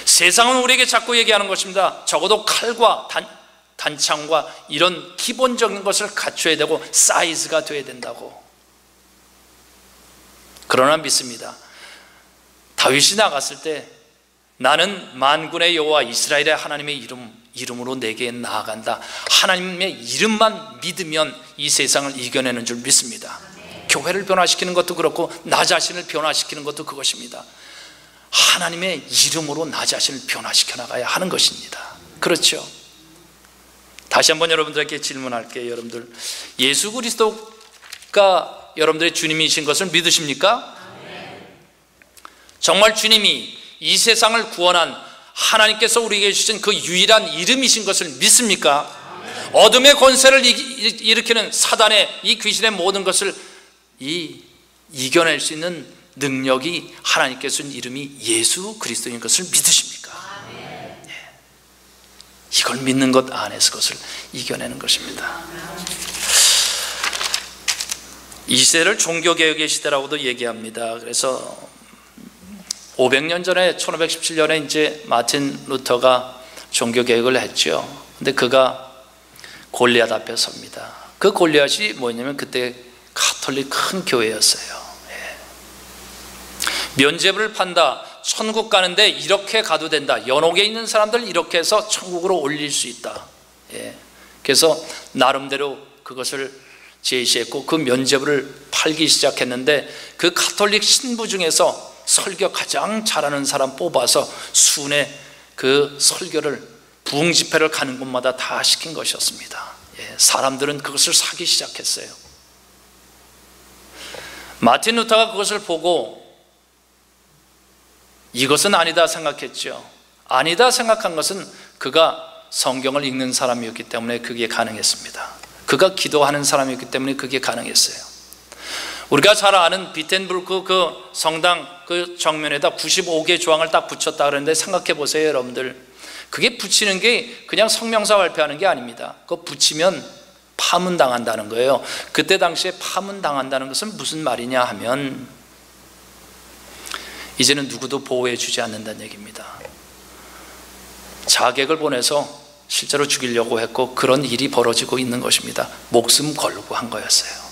세상은 우리에게 자꾸 얘기하는 것입니다. 적어도 칼과 단창과 이런 기본적인 것을 갖춰야 되고 사이즈가 돼야 된다고. 그러나 믿습니다. 다윗이 나갔을 때 나는 만군의 여호와 이스라엘의 하나님의 이름으로 내게 나아간다. 하나님의 이름만 믿으면 이 세상을 이겨내는 줄 믿습니다. 교회를 변화시키는 것도 그렇고 나 자신을 변화시키는 것도 그것입니다. 하나님의 이름으로 나 자신을 변화시켜 나가야 하는 것입니다. 그렇죠? 다시 한번 여러분들에게 질문할게요. 여러분들, 예수 그리스도가 여러분들의 주님이신 것을 믿으십니까? 정말 주님이 이 세상을 구원한 하나님께서 우리에게 주신 그 유일한 이름이신 것을 믿습니까? 어둠의 권세를 일으키는 사단의 이 귀신의 모든 것을 이겨낼 수 있는 능력이 하나님께서 주신 이름이 예수 그리스도인 것을 믿으십니까? 이걸 믿는 것 안에서 그것을 이겨내는 것입니다. 이 시대를 종교개혁의 시대라고도 얘기합니다. 그래서 500년 전에 1517년에 이제 마틴 루터가 종교개혁을 했죠. 근데 그가 골리앗 앞에 섭니다. 그 골리앗이 뭐냐면 그때 가톨릭 큰 교회였어요. 면죄부를 판다, 천국 가는데 이렇게 가도 된다. 연옥에 있는 사람들 이렇게 해서 천국으로 올릴 수 있다. 예. 그래서 나름대로 그것을 제시했고 그 면죄부를 팔기 시작했는데 그 가톨릭 신부 중에서 설교 가장 잘하는 사람 뽑아서 순회 그 설교를 부흥 집회를 가는 곳마다 다 시킨 것이었습니다. 예. 사람들은 그것을 사기 시작했어요. 마틴 루터가 그것을 보고 이것은 아니다 생각했죠. 아니다 생각한 것은 그가 성경을 읽는 사람이었기 때문에 그게 가능했습니다. 그가 기도하는 사람이었기 때문에 그게 가능했어요. 우리가 잘 아는 비텐부르크 그 성당 그 정면에다 95개 조항을 딱 붙였다 그러는데 생각해 보세요, 여러분들. 그게 붙이는 게 그냥 성명서 발표하는 게 아닙니다. 그거 붙이면 파문당한다는 거예요. 그때 당시에 파문당한다는 것은 무슨 말이냐 하면 이제는 누구도 보호해 주지 않는다는 얘기입니다. 자객을 보내서 실제로 죽이려고 했고 그런 일이 벌어지고 있는 것입니다. 목숨 걸고 한 거였어요.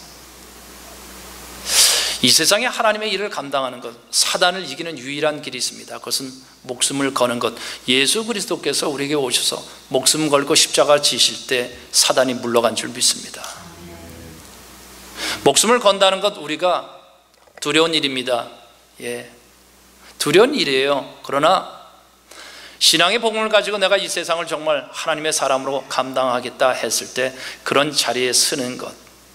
이 세상에 하나님의 일을 감당하는 것, 사단을 이기는 유일한 길이 있습니다. 그것은 목숨을 거는 것. 예수 그리스도께서 우리에게 오셔서 목숨 걸고 십자가 지실 때 사단이 물러간 줄 믿습니다. 목숨을 건다는 것 우리가 두려운 일입니다. 예, 두려운 일이에요. 그러나 신앙의 복음을 가지고 내가 이 세상을 정말 하나님의 사람으로 감당하겠다 했을 때 그런 자리에 서는 것,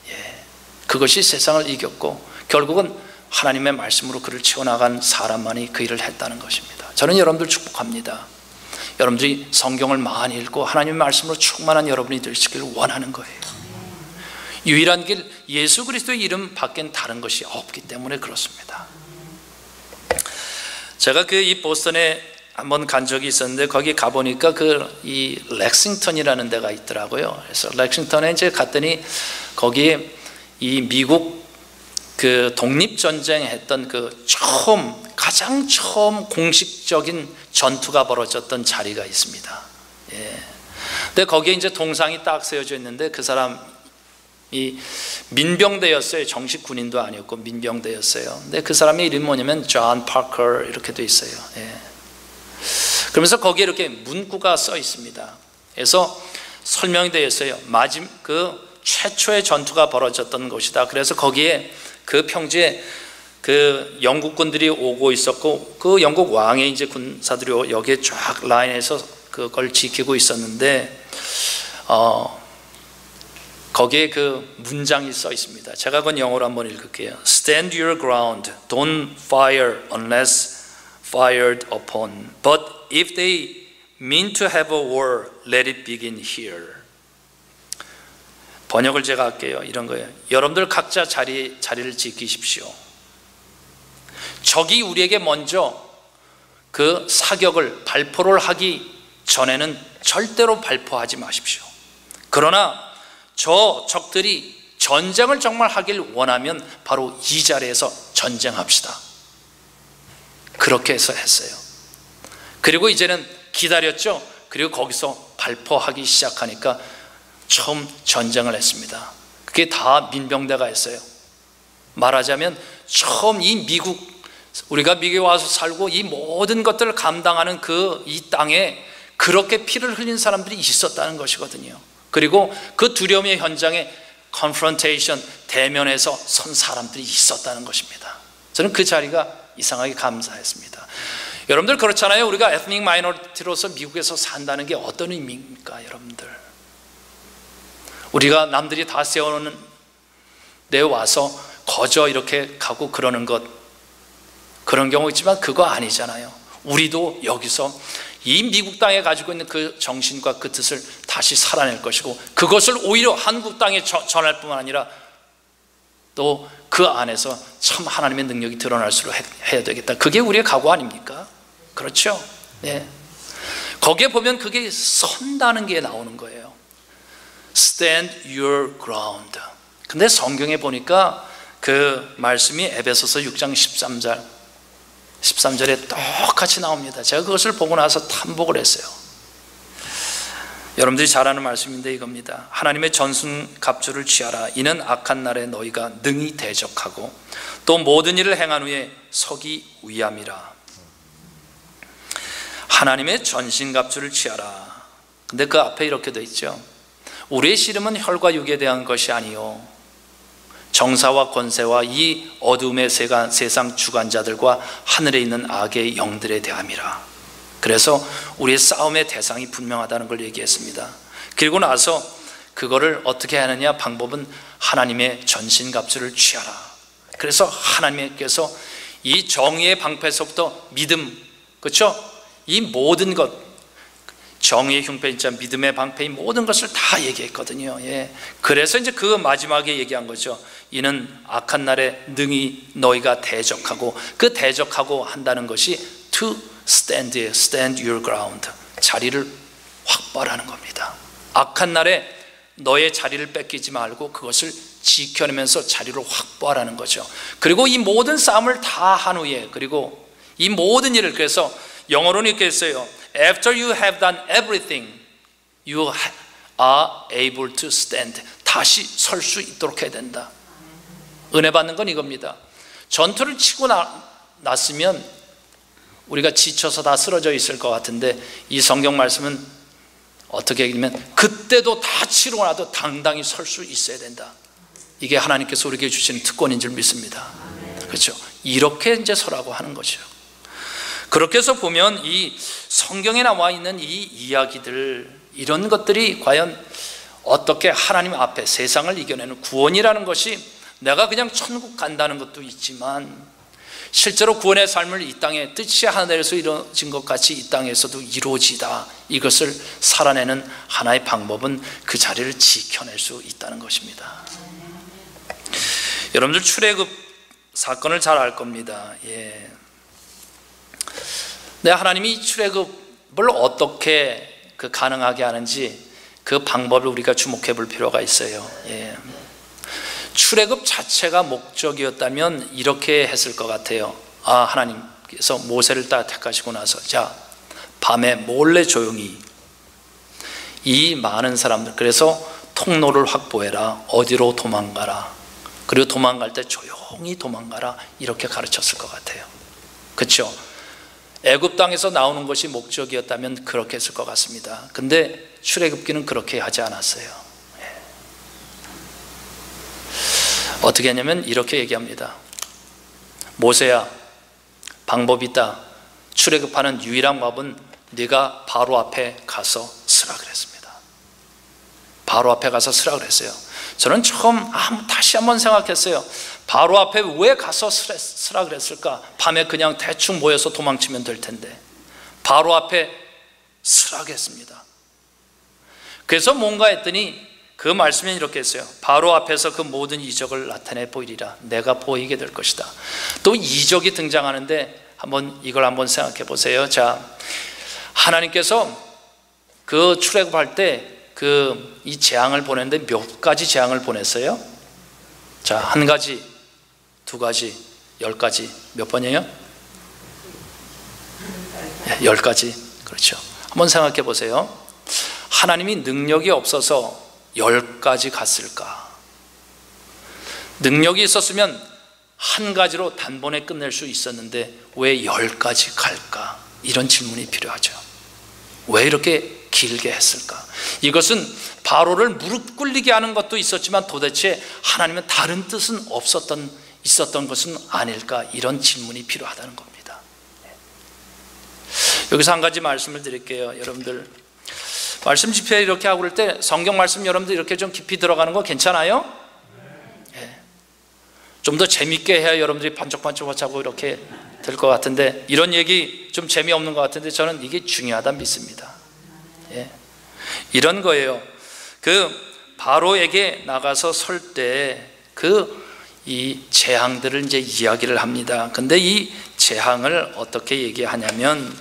예, 그것이 세상을 이겼고 결국은 하나님의 말씀으로 그를 채워나간 사람만이 그 일을 했다는 것입니다. 저는 여러분들 축복합니다. 여러분들이 성경을 많이 읽고 하나님의 말씀으로 충만한 여러분이 되시기를 원하는 거예요. 유일한 길 예수 그리스도의 이름 밖엔 다른 것이 없기 때문에 그렇습니다. 제가 이 보스턴에 한번 간 적이 있었는데 거기 가보니까 이 렉싱턴이라는 데가 있더라고요. 그래서 렉싱턴에 이제 갔더니 거기에 이 미국 그 독립전쟁 했던 그 가장 처음 공식적인 전투가 벌어졌던 자리가 있습니다. 예. 근데 거기에 이제 동상이 딱 세워져 있는데 그 사람이 민병대였어요. 정식 군인도 아니었고 민병대였어요. 근데 그 사람의 이름이 뭐냐면 존 파커 이렇게 돼 있어요. 예. 그러면서 거기에 이렇게 문구가 써 있습니다. 그래서 설명이 되어 있어요. 최초의 전투가 벌어졌던 곳이다. 그래서 거기에 그 평지에 그 영국군들이 오고 있었고 그 영국 왕의 이제 군사들이 여기에 쫙 라인에서 그걸 지키고 있었는데 거기에 그 문장이 써 있습니다. 제가 그건 영어로 한번 읽을게요. Stand your ground, don't fire unless fired upon. But if they mean to have a war, let it begin here. 번역을 제가 할게요. 이런 거예요. 여러분들 각자 자리를 지키십시오. 적이 우리에게 먼저 그 사격을 발포를 하기 전에는 절대로 발포하지 마십시오. 그러나 저 적들이 전쟁을 정말 하길 원하면 바로 이 자리에서 전쟁합시다. 그렇게 해서 했어요. 그리고 이제는 기다렸죠. 그리고 거기서 발포하기 시작하니까 처음 전쟁을 했습니다. 그게 다 민병대가 했어요. 말하자면 처음 우리가 미국에 와서 살고 이 모든 것들을 감당하는 이 땅에 그렇게 피를 흘린 사람들이 있었다는 것이거든요. 그리고 그 두려움의 현장에 컨프런테이션, 대면에서 선 사람들이 있었다는 것입니다. 저는 그 자리가 이상하게 감사했습니다. 여러분들 그렇잖아요. 우리가 에트닉 마이너리티로서 미국에서 산다는 게 어떤 의미입니까, 여러분들? 우리가 남들이 다 세워놓는 데 와서 거저 이렇게 가고 그러는 것, 그런 경우 있지만 그거 아니잖아요. 우리도 여기서 이 미국 땅에 가지고 있는 그 정신과 그 뜻을 다시 살아낼 것이고 그것을 오히려 한국 땅에 전할 뿐만 아니라 또 그 안에서 참 하나님의 능력이 드러날 수 해야 되겠다. 그게 우리의 각오 아닙니까? 그렇죠? 네. 거기에 보면 그게 선다는 게 나오는 거예요. Stand your ground. 근데 성경에 보니까 그 말씀이 에베소서 6장 13절에 똑같이 나옵니다. 제가 그것을 보고 나서 탐복을 했어요. 여러분들이 잘 아는 말씀인데 이겁니다. 하나님의 전순 갑주를 취하라. 이는 악한 날에 너희가 능히 대적하고 또 모든 일을 행한 후에 서기 위함이라. 하나님의 전신갑주를 취하라. 근데 그 앞에 이렇게 돼 있죠. 우리의 씨름은 혈과 육에 대한 것이 아니요 정사와 권세와 이 어둠의 세상 주관자들과 하늘에 있는 악의 영들에 대함이라. 그래서 우리의 싸움의 대상이 분명하다는 걸 얘기했습니다. 그리고 나서 그거를 어떻게 하느냐, 방법은 하나님의 전신갑주를 취하라. 그래서 하나님께서 이 정의의 방패에서부터 믿음, 그렇죠? 이 모든 것, 정의의 흉패이자 믿음의 방패인 모든 것을 다 얘기했거든요. 예. 그래서 이제 그 마지막에 얘기한 거죠. 이는 악한 날에 능히 너희가 대적하고, 그 대적하고 한다는 것이 to stand your ground, 자리를 확보하라는 겁니다. 악한 날에 너의 자리를 뺏기지 말고 그것을 지켜내면서 자리를 확보하라는 거죠. 그리고 이 모든 싸움을 다 한 후에, 그리고 이 모든 일을, 그래서 영어로는 이렇게 했어요. After you have done everything, you are able to stand. 다시 설 수 있도록 해야 된다. 은혜 받는 건 이겁니다. 전투를 치고 났으면 우리가 지쳐서 다 쓰러져 있을 것 같은데, 이 성경 말씀은 어떻게 얘기하면 그때도 다 치르고 나도 당당히 설 수 있어야 된다. 이게 하나님께서 우리에게 주시는 특권인 줄 믿습니다. 그렇죠? 이렇게 이제 서라고 하는 거죠. 그렇게 해서 보면 이 성경에 나와 있는 이 이야기들, 이런 것들이 과연 어떻게 하나님 앞에 세상을 이겨내는 구원이라는 것이, 내가 그냥 천국 간다는 것도 있지만 실제로 구원의 삶을 이 땅에 뜻이 하늘에서 이루어진 것 같이 이 땅에서도 이루어지다, 이것을 살아내는 하나의 방법은 그 자리를 지켜낼 수 있다는 것입니다. 여러분들 출애굽 사건을 잘 알 겁니다. 예. 네, 하나님이 출애굽을 어떻게 가능하게 하는지 그 방법을 우리가 주목해 볼 필요가 있어요. 예. 출애굽 자체가 목적이었다면 이렇게 했을 것 같아요. 하나님께서 모세를 딱 택하시고 나서, 자, 밤에 몰래 조용히 이 많은 사람들, 그래서 통로를 확보해라, 어디로 도망가라, 그리고 도망갈 때 조용히 도망가라, 이렇게 가르쳤을 것 같아요. 그렇죠? 애굽 땅에서 나오는 것이 목적이었다면 그렇게 했을 것 같습니다. 근데 출애굽기는 그렇게 하지 않았어요. 예. 어떻게 했냐면 이렇게 얘기합니다. 모세야, 방법이 있다. 출애굽하는 유일한 방법은 네가 바로 앞에 가서 서라 그랬습니다. 바로 앞에 가서 서라 그랬어요. 저는 처음 다시 한번 생각했어요. 바로 앞에 왜 가서 서라 그랬을까? 밤에 그냥 대충 모여서 도망치면 될 텐데 바로 앞에 서라 했습니다. 그래서 뭔가 했더니 그 말씀이 이렇게 했어요. 바로 앞에서 그 모든 이적을 나타내 보이리라. 내가 보이게 될 것이다. 또 이적이 등장하는데 이걸 한번 생각해 보세요. 자, 하나님께서 그 출애굽할 때 이 재앙을 보냈는데 몇 가지 재앙을 보냈어요? 자, 한 가지, 두 가지, 10가지. 몇 번이에요? 10가지. 그렇죠. 한번 생각해 보세요. 하나님이 능력이 없어서 10가지 갔을까? 능력이 있었으면 한 가지로 단번에 끝낼 수 있었는데 왜 10가지 갈까? 이런 질문이 필요하죠. 왜 이렇게 길게 했을까? 이것은 바로를 무릎 꿇리게 하는 것도 있었지만 도대체 하나님은 다른 뜻은 있었던 것은 아닐까? 이런 질문이 필요하다는 겁니다. 여기서 한 가지 말씀을 드릴게요. 여러분들 말씀 집회 이렇게 하고 그럴 때 성경 말씀 여러분들 이렇게 좀 깊이 들어가는 거 괜찮아요? 네. 좀 더 재밌게 해야 여러분들이 반짝반짝하고 이렇게 될 것 같은데, 이런 얘기 좀 재미없는 것 같은데 저는 이게 중요하다 믿습니다. 예. 이런 거예요. 바로에게 나가서 설 때 이 재앙들을 이제 이야기를 합니다. 근데 이 재앙을 어떻게 얘기하냐면,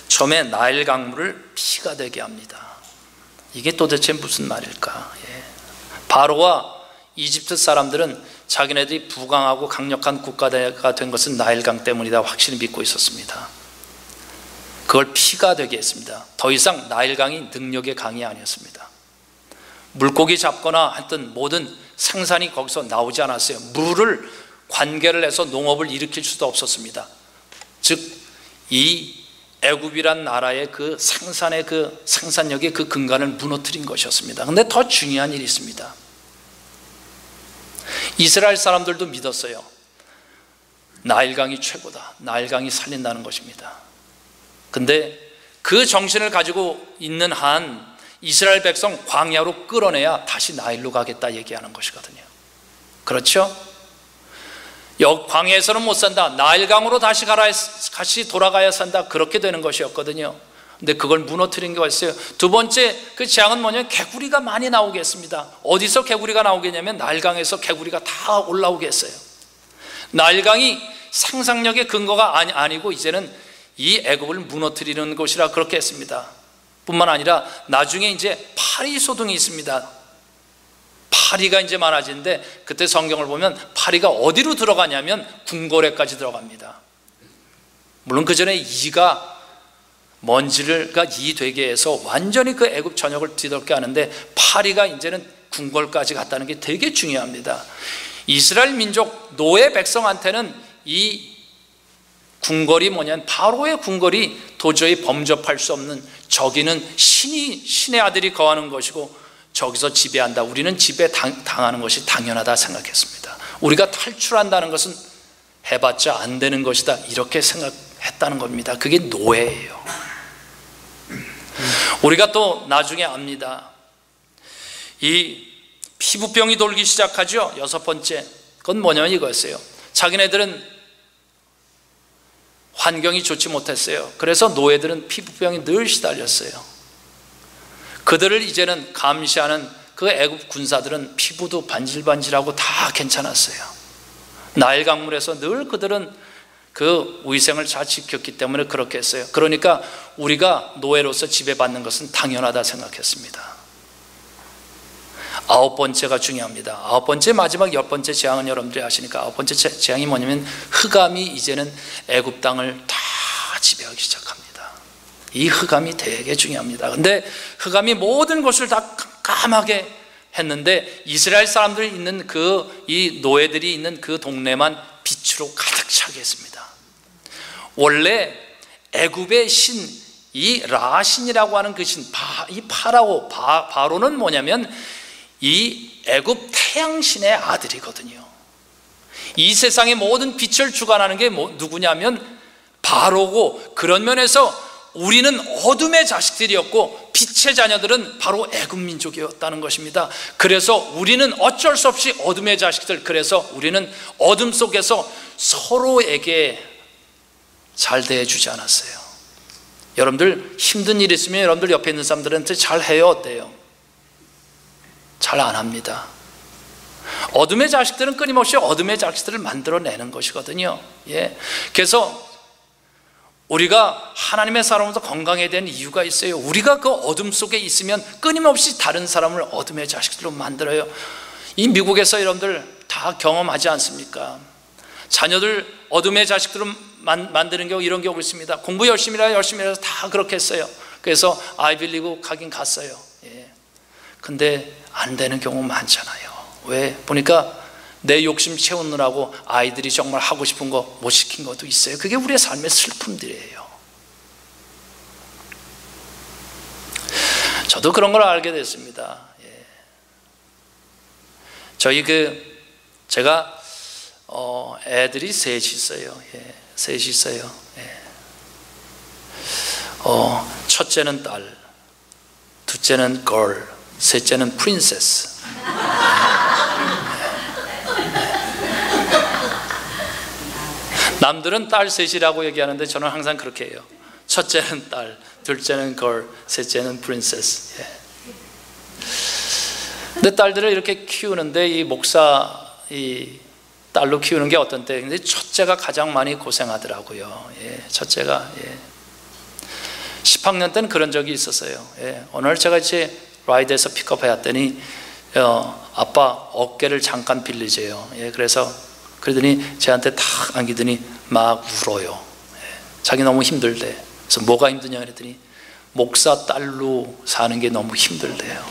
처음에 나일 강물을 피가 되게 합니다. 이게 도대체 무슨 말일까? 예. 바로와 이집트 사람들은 자기네들이 부강하고 강력한 국가가 된 것은 나일강 때문이다 확실히 믿고 있었습니다. 그걸 피가 되게 했습니다. 더 이상 나일강이 능력의 강이 아니었습니다. 물고기 잡거나 하여튼 모든 생산이 거기서 나오지 않았어요. 물을 관계를 해서 농업을 일으킬 수도 없었습니다. 즉 이 애굽이란 나라의 그 생산의 그 생산력의 그 근간을 무너뜨린 것이었습니다. 그런데 더 중요한 일이 있습니다. 이스라엘 사람들도 믿었어요. 나일강이 최고다, 나일강이 살린다는 것입니다. 근데 그 정신을 가지고 있는 한 이스라엘 백성 광야로 끌어내야 다시 나일로 가겠다 얘기하는 것이거든요. 그렇죠? 광야에서는 못 산다, 나일강으로 다시 돌아가야 산다, 그렇게 되는 것이었거든요. 근데 그걸 무너뜨린 게 있어요. 두 번째 그 재앙은 뭐냐면 개구리가 많이 나오게 했습니다. 어디서 개구리가 나오겠냐면 나일강에서 개구리가 다 올라오게 했어요. 나일강이 상상력의 근거가 아니고 이제는 이 애굽을 무너뜨리는 곳이라 그렇게 했습니다. 뿐만 아니라 나중에 이제 파리 소동이 있습니다. 파리가 이제 많아지는데 그때 성경을 보면 파리가 어디로 들어가냐면 궁궐에까지 들어갑니다. 물론 그 전에 이가 먼지가 이 되게 해서 완전히 그 애굽 전역을 뒤덮게 하는데 파리가 이제는 궁궐까지 갔다는 게 되게 중요합니다. 이스라엘 민족 노예 백성한테는 이 궁궐이 뭐냐면 바로의 궁궐이 도저히 범접할 수 없는, 저기는 신의 아들이 거하는 것이고 저기서 지배한다, 우리는 지배당하는 것이 당연하다 생각했습니다. 우리가 탈출한다는 것은 해봤자 안 되는 것이다, 이렇게 생각했다는 겁니다. 그게 노예예요. 우리가 또 나중에 압니다. 이 피부병이 돌기 시작하죠. 6번째, 그건 뭐냐면 이거였어요. 자기네들은 환경이 좋지 못했어요. 그래서 노예들은 피부병이 늘 시달렸어요. 그들을 이제는 감시하는 그 애굽 군사들은 피부도 반질반질하고 다 괜찮았어요. 나일 강물에서 늘 그들은 그 위생을 잘 지켰기 때문에 그렇게 했어요. 그러니까 우리가 노예로서 지배받는 것은 당연하다 생각했습니다. 9번째가 중요합니다. 9번째, 마지막 10번째 재앙은 여러분들이 아시니까 9번째 재앙이 뭐냐면 흑암이 이제는 애굽 땅을 다 지배하기 시작합니다. 이 흑암이 되게 중요합니다. 근데 흑암이 모든 것을 다 깜깜하게 했는데 이스라엘 사람들이 있는 이 노예들이 있는 그 동네만 빛으로 가득 차게 했습니다. 원래 애굽의 신, 이 라신이라고 하는 그 신, 이 파라오, 바로는 뭐냐면 이 애굽 태양신의 아들이거든요. 이 세상의 모든 빛을 주관하는 게 누구냐면 바로고, 그런 면에서 우리는 어둠의 자식들이었고 빛의 자녀들은 바로 애굽 민족이었다는 것입니다. 그래서 우리는 어쩔 수 없이 어둠의 자식들, 그래서 우리는 어둠 속에서 서로에게 잘 대해주지 않았어요. 여러분들 힘든 일 있으면 여러분들 옆에 있는 사람들한테 잘 해요, 어때요? 잘 안 합니다. 어둠의 자식들은 끊임없이 어둠의 자식들을 만들어내는 것이거든요. 그래서 우리가 하나님의 사람으로서 건강해야 되는 이유가 있어요. 우리가 그 어둠 속에 있으면 끊임없이 다른 사람을 어둠의 자식들로 만들어요. 이 미국에서 여러분들 다 경험하지 않습니까? 자녀들 어둠의 자식들로 만드는 경우, 이런 경우 있습니다. 공부 열심히 해서 다 그렇게 했어요. 그래서 아이빌리그 가긴 갔어요. 근데 안 되는 경우 많잖아요. 왜? 보니까 내 욕심 채우느라고 아이들이 정말 하고 싶은 거 못 시킨 것도 있어요. 그게 우리의 삶의 슬픔들이에요. 저도 그런 걸 알게 됐습니다. 제가 애들이 셋이 있어요. 셋이 있어요. 첫째는 딸, 둘째는 걸, 셋째는 프린세스. 남들은 딸 셋이라고 얘기하는데 저는 항상 그렇게 해요. 첫째는 딸, 둘째는 걸, 셋째는 프린세스. 근데 딸들을 이렇게 키우는데 이 딸로 키우는 게 어떤 때, 근데 첫째가 가장 많이 고생하더라고요. 첫째가 10학년 때는 그런 적이 있었어요. 어느 날 제가 이제 라이드에서 픽업해왔더니 아빠 어깨를 잠깐 빌리재요. 그러더니 저한테 탁 안기더니 막 울어요. 자기 너무 힘들대. 그래서 뭐가 힘드냐 그랬더니 목사 딸로 사는 게 너무 힘들대요.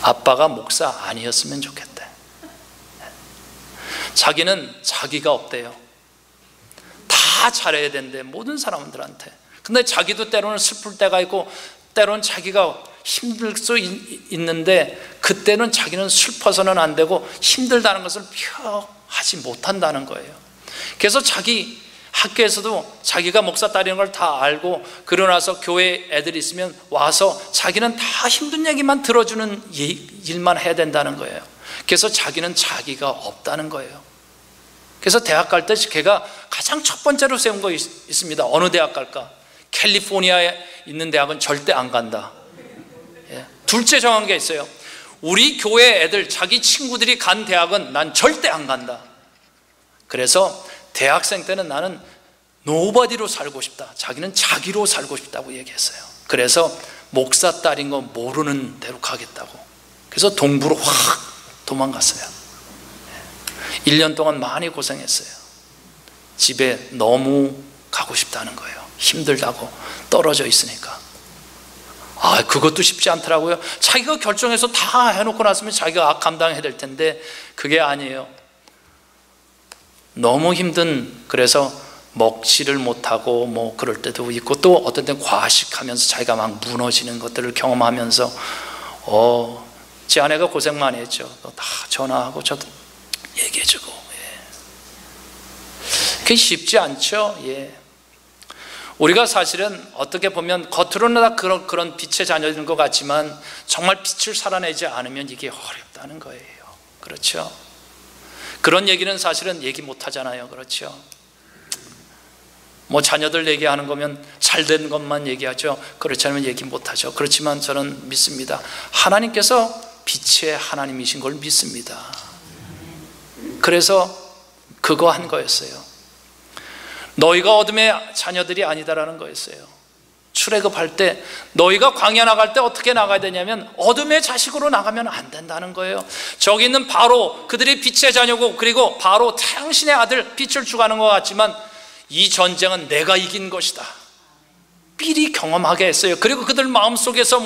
아빠가 목사 아니었으면 좋겠대. 자기는 자기가 없대요. 다 다 잘해야 되는데, 모든 사람들한테. 근데 자기도 때로는 슬플 때가 있고 때로는 자기가 힘들 수 있는데, 그때는 자기는 슬퍼서는 안 되고 힘들다는 것을 표하지 못한다는 거예요. 그래서 자기 학교에서도 자기가 목사 딸이라는 걸 다 알고, 그러고 나서 교회 애들이 있으면 와서 자기는 다 힘든 얘기만 들어주는 일만 해야 된다는 거예요. 그래서 자기는 자기가 없다는 거예요. 그래서 대학 갈 때 걔가 가장 첫 번째로 세운 거 있습니다. 어느 대학 갈까? 캘리포니아에 있는 대학은 절대 안 간다. 둘째 정한 게 있어요. 우리 교회 애들, 자기 친구들이 간 대학은 난 절대 안 간다. 그래서 대학생 때는 나는 노바디로 살고 싶다. 자기는 자기로 살고 싶다고 얘기했어요. 그래서 목사 딸인 거 모르는 대로 가겠다고. 그래서 동부로 확 도망갔어요. 1년 동안 많이 고생했어요. 집에 너무 가고 싶다는 거예요. 힘들다고, 떨어져 있으니까. 그것도 쉽지 않더라고요. 자기가 결정해서 다 해놓고 났으면 자기가 감당해야 될 텐데 그게 아니에요. 너무 힘든, 그래서 먹지를 못하고 뭐 그럴 때도 있고, 또 어떤 때는 과식하면서 자기가 막 무너지는 것들을 경험하면서 제 아내가 고생 많이 했죠. 다 전화하고 저도 얘기해주고. 그게 쉽지 않죠. 우리가 사실은 어떻게 보면 겉으로는 다 그런 빛의 자녀인 것 같지만 정말 빛을 살아내지 않으면 이게 어렵다는 거예요. 그렇죠? 그런 얘기는 사실은 얘기 못 하잖아요. 그렇죠? 뭐 자녀들 얘기하는 거면 잘된 것만 얘기하죠. 그렇지 않으면 얘기 못 하죠. 그렇지만 저는 믿습니다. 하나님께서 빛의 하나님이신 걸 믿습니다. 그래서 그거 한 거였어요. 너희가 어둠의 자녀들이 아니다라는 거였어요. 출애굽할 때 너희가 광야 나갈 때 어떻게 나가야 되냐면 어둠의 자식으로 나가면 안 된다는 거예요. 저기 있는 바로, 그들이 빛의 자녀고, 그리고 바로 태양신의 아들, 빛을 주가는 것 같지만 이 전쟁은 내가 이긴 것이다. 미리 경험하게 했어요. 그리고 그들 마음속에서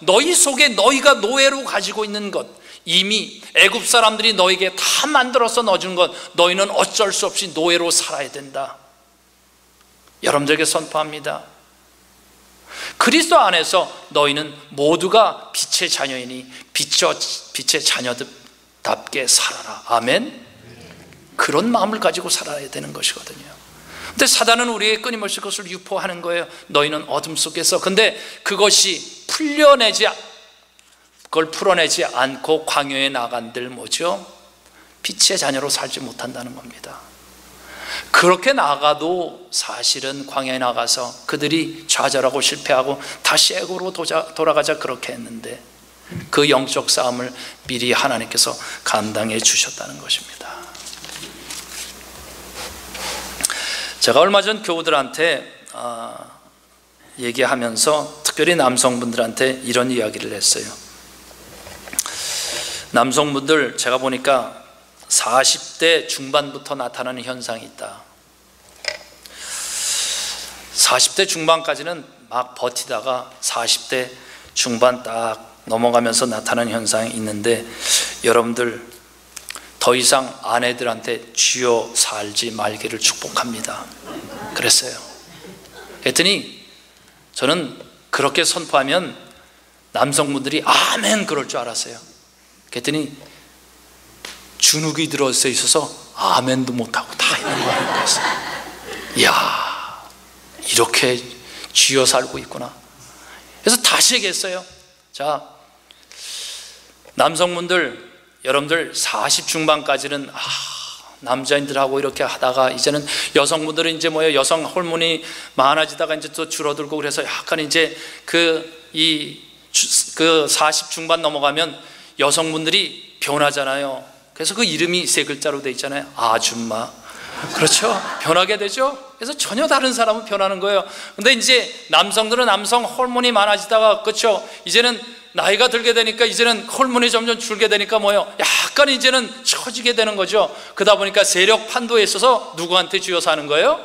너희 속에 너희가 노예로 가지고 있는 것, 이미 애굽 사람들이 너에게 다 만들어서 넣어준 것, 너희는 어쩔 수 없이 노예로 살아야 된다. 여러분들에게 선포합니다. 그리스도 안에서 너희는 모두가 빛의 자녀이니 빛의 자녀답게 살아라. 아멘. 그런 마음을 가지고 살아야 되는 것이거든요. 근데 사단은 우리에게 끊임없이 그것을 유포하는 거예요. 너희는 어둠 속에서. 근데 그것이 그걸 풀어내지 않고 광야에 나간들 뭐죠? 빛의 자녀로 살지 못한다는 겁니다. 그렇게 나가도 사실은 광야에 나가서 그들이 좌절하고 실패하고 다시 애굽으로 돌아가자 그렇게 했는데 그 영적 싸움을 미리 하나님께서 감당해 주셨다는 것입니다. 제가 얼마 전 교우들한테 얘기하면서 특별히 남성분들한테 이런 이야기를 했어요. 남성분들 제가 보니까 40대 중반부터 나타나는 현상이 있다. 40대 중반까지는 막 버티다가 40대 중반 딱 넘어가면서 나타나는 현상이 있는데, 여러분들 더 이상 아내들한테 쥐어 살지 말기를 축복합니다. 그랬어요. 그랬더니 저는 그렇게 선포하면 남성분들이 아멘 그럴 줄 알았어요. 그랬더니 주눅이 들어서 있어서 아멘도 못하고 다 있는 거예요. 이야, 이렇게 쥐어 살고 있구나. 그래서 다시 얘기했어요. 자, 남성분들, 여러분들 40 중반까지는 남자인들하고 이렇게 하다가 이제는 여성분들은 이제 여성 호르몬이 많아지다가 이제 또 줄어들고, 그래서 약간 이제 그 40 중반 넘어가면 여성분들이 변하잖아요. 그래서 그 이름이 세 글자로 돼 있잖아요. 아줌마. 그렇죠? 변하게 되죠? 그래서 전혀 다른 사람은 변하는 거예요. 근데 이제 남성들은 남성 호르몬이 많아지다가, 그렇죠? 이제는 나이가 들게 되니까 이제는 호르몬이 점점 줄게 되니까 약간 이제는 처지게 되는 거죠. 그러다 보니까 세력 판도에 있어서 누구한테 쥐어서 하는 거예요?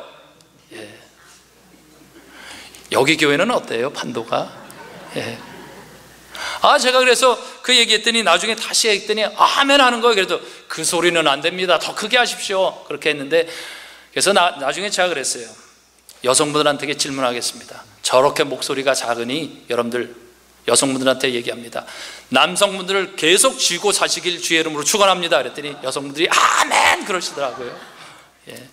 여기 교회는 어때요? 판도가? 제가 그래서 그 얘기했더니 나중에 다시 했더니 아멘 하는 거예요. 그래도 그 소리는 안 됩니다. 더 크게 하십시오. 그렇게 했는데 그래서 나중에 제가 그랬어요. 여성분들한테 질문하겠습니다. 저렇게 목소리가 작으니 여러분들 여성분들한테 얘기합니다. 남성분들을 계속 쥐고 사시길 주의 이름으로 축원합니다. 그랬더니 여성분들이 아멘 그러시더라고요. 예.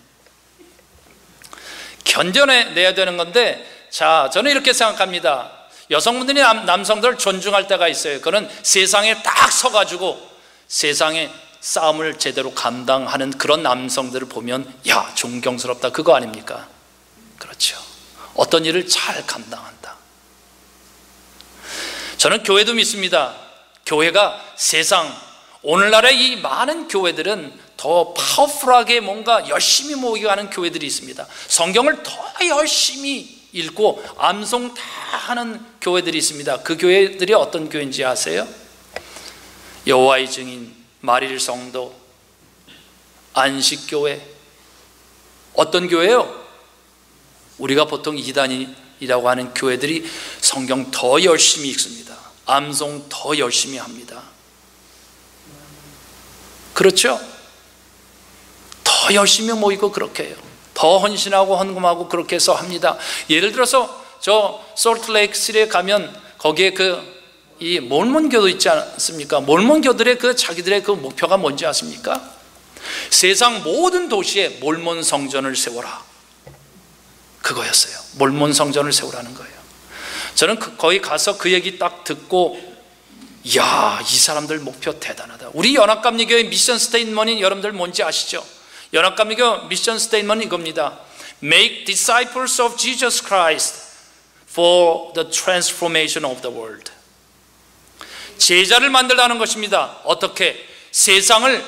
견뎌내야 되는 건데, 자, 저는 이렇게 생각합니다. 여성분들이 남성들을 존중할 때가 있어요. 그는 세상에 딱 서가지고 세상의 싸움을 제대로 감당하는 그런 남성들을 보면 야, 존경스럽다, 그거 아닙니까? 그렇죠. 어떤 일을 잘 감당한다. 저는 교회도 믿습니다. 교회가 오늘날의 이 많은 교회들은 더 파워풀하게 뭔가 열심히 모이가는 교회들이 있습니다. 성경을 더 열심히 읽고 암송 다 하는 교회들이 있습니다. 그 교회들이 어떤 교회인지 아세요? 여호와의 증인, 마릴 성도, 안식교회. 어떤 교회요? 우리가 보통 이단이라고 하는 교회들이 성경 더 열심히 읽습니다. 암송 더 열심히 합니다. 그렇죠? 더 열심히 모이고 그렇게 해요. 더 헌신하고 헌금하고 그렇게 해서 합니다. 예를 들어서 저 솔트레이크시티에 가면 거기에 이 몰몬교도 있지 않습니까? 몰몬교들의 자기들의 목표가 뭔지 아십니까? 세상 모든 도시에 몰몬 성전을 세워라, 그거였어요. 몰몬 성전을 세우라는 거예요. 저는 거기 가서 그 얘기 딱 듣고, 이야, 이 사람들 목표 대단하다. 우리 연합감리교회 미션 스테이트먼이 여러분들 뭔지 아시죠? 연합감리교 미션 스테이트먼은 이겁니다. Make disciples of Jesus Christ for the transformation of the world. 제자를 만들라는 것입니다. 어떻게? 세상을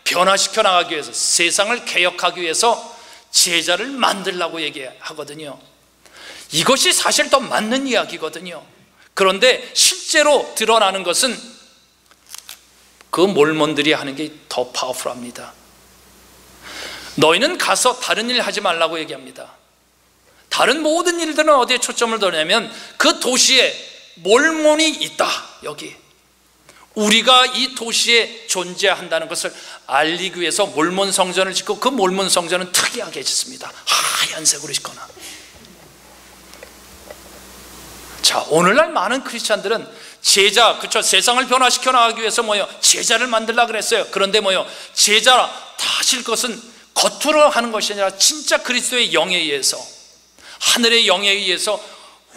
변화시켜 나가기 위해서, 세상을 개혁하기 위해서 제자를 만들라고 얘기하거든요. 이것이 사실 더 맞는 이야기거든요. 그런데 실제로 드러나는 것은 그 몰몬들이 하는 게 더 파워풀합니다. 너희는 가서 다른 일 하지 말라고 얘기합니다. 다른 모든 일들은 어디에 초점을 두냐면 그 도시에 몰몬이 있다. 여기 우리가 이 도시에 존재한다는 것을 알리기 위해서 몰몬 성전을 짓고, 그 몰몬 성전은 특이하게 짓습니다. 하얀색으로 짓거나. 자, 오늘날 많은 크리스찬들은 제자, 그렇죠, 세상을 변화시켜 나가기 위해서 제자를 만들려고 그랬어요. 그런데 제자 하실 것은 겉으로 하는 것이 아니라 진짜 그리스도의 영에 의해서, 하늘의 영에 의해서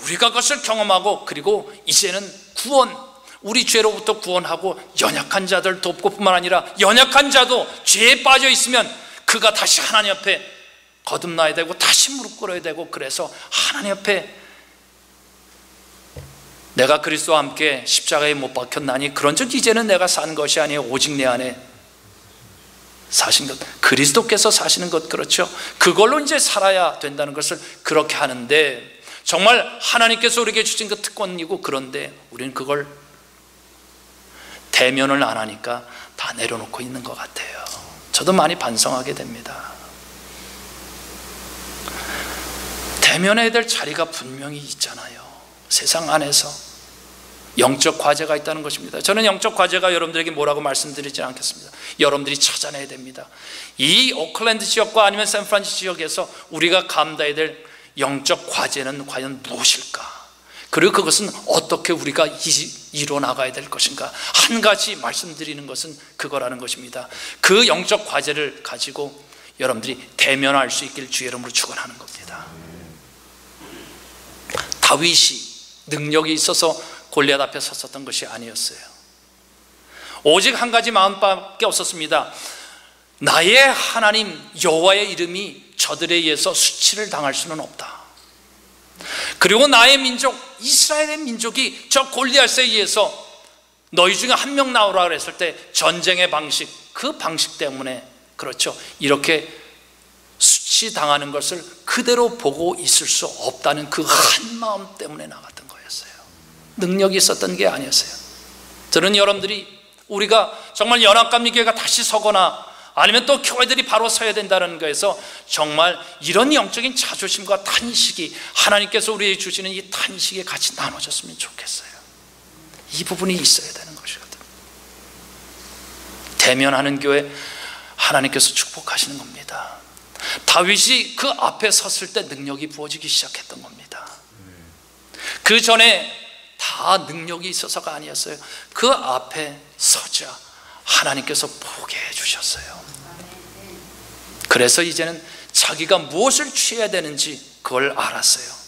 우리가 그것을 경험하고, 그리고 이제는 구원, 우리 죄로부터 구원하고 연약한 자들 돕고 뿐만 아니라 연약한 자도 죄에 빠져 있으면 그가 다시 하나님 앞에 거듭나야 되고 다시 무릎 꿇어야 되고, 그래서 하나님 앞에 내가 그리스도와 함께 십자가에 못 박혔나니 그런즉 이제는 내가 산 것이 아니에요 오직 내 안에 사신 것, 그리스도께서 사시는 것, 그렇죠? 그걸로 이제 살아야 된다는 것을 그렇게 하는데, 정말 하나님께서 우리에게 주신 그 특권이고, 그런데 우리는 그걸 대면을 안 하니까 다 내려놓고 있는 것 같아요. 저도 많이 반성하게 됩니다. 대면해야 될 자리가 분명히 있잖아요. 세상 안에서 영적 과제가 있다는 것입니다. 저는 영적 과제가 여러분들에게 뭐라고 말씀드리지 않겠습니다. 여러분들이 찾아내야 됩니다. 이 오클랜드 지역과 아니면 샌프란시스코 지역에서 우리가 감당해야 될 영적 과제는 과연 무엇일까? 그리고 그것은 어떻게 우리가 이루어 나가야 될 것인가? 한 가지 말씀드리는 것은 그거라는 것입니다. 그 영적 과제를 가지고 여러분들이 대면할 수 있길 주의 이름으로 축원하는 겁니다. 다윗이 능력이 있어서 골리앗 앞에 섰었던 것이 아니었어요. 오직 한 가지 마음밖에 없었습니다. 나의 하나님 여호와의 이름이 저들에 의해서 수치를 당할 수는 없다. 그리고 나의 민족 이스라엘의 민족이 저 골리앗에 의해서 너희 중에 한 명 나오라 그랬을 때 전쟁의 방식, 그 방식 때문에, 그렇죠, 이렇게 수치당하는 것을 그대로 보고 있을 수 없다는 그 한 마음 때문에 나갔던 거였어요. 능력이 있었던 게 아니었어요. 저는 여러분들이, 우리가 정말 연합감리교회가 다시 서거나 아니면 또 교회들이 바로 서야 된다는 거에서 정말 이런 영적인 자존심과 탄식이, 하나님께서 우리에게 주시는 이 탄식이 같이 나눠졌으면 좋겠어요. 이 부분이 있어야 되는 것이거든요. 대면하는 교회, 하나님께서 축복하시는 겁니다. 다윗이 그 앞에 섰을 때 능력이 부어지기 시작했던 겁니다. 그 전에 다 능력이 있어서가 아니었어요. 그 앞에 서자 하나님께서 보게 해주셨어요. 그래서 이제는 자기가 무엇을 취해야 되는지 그걸 알았어요.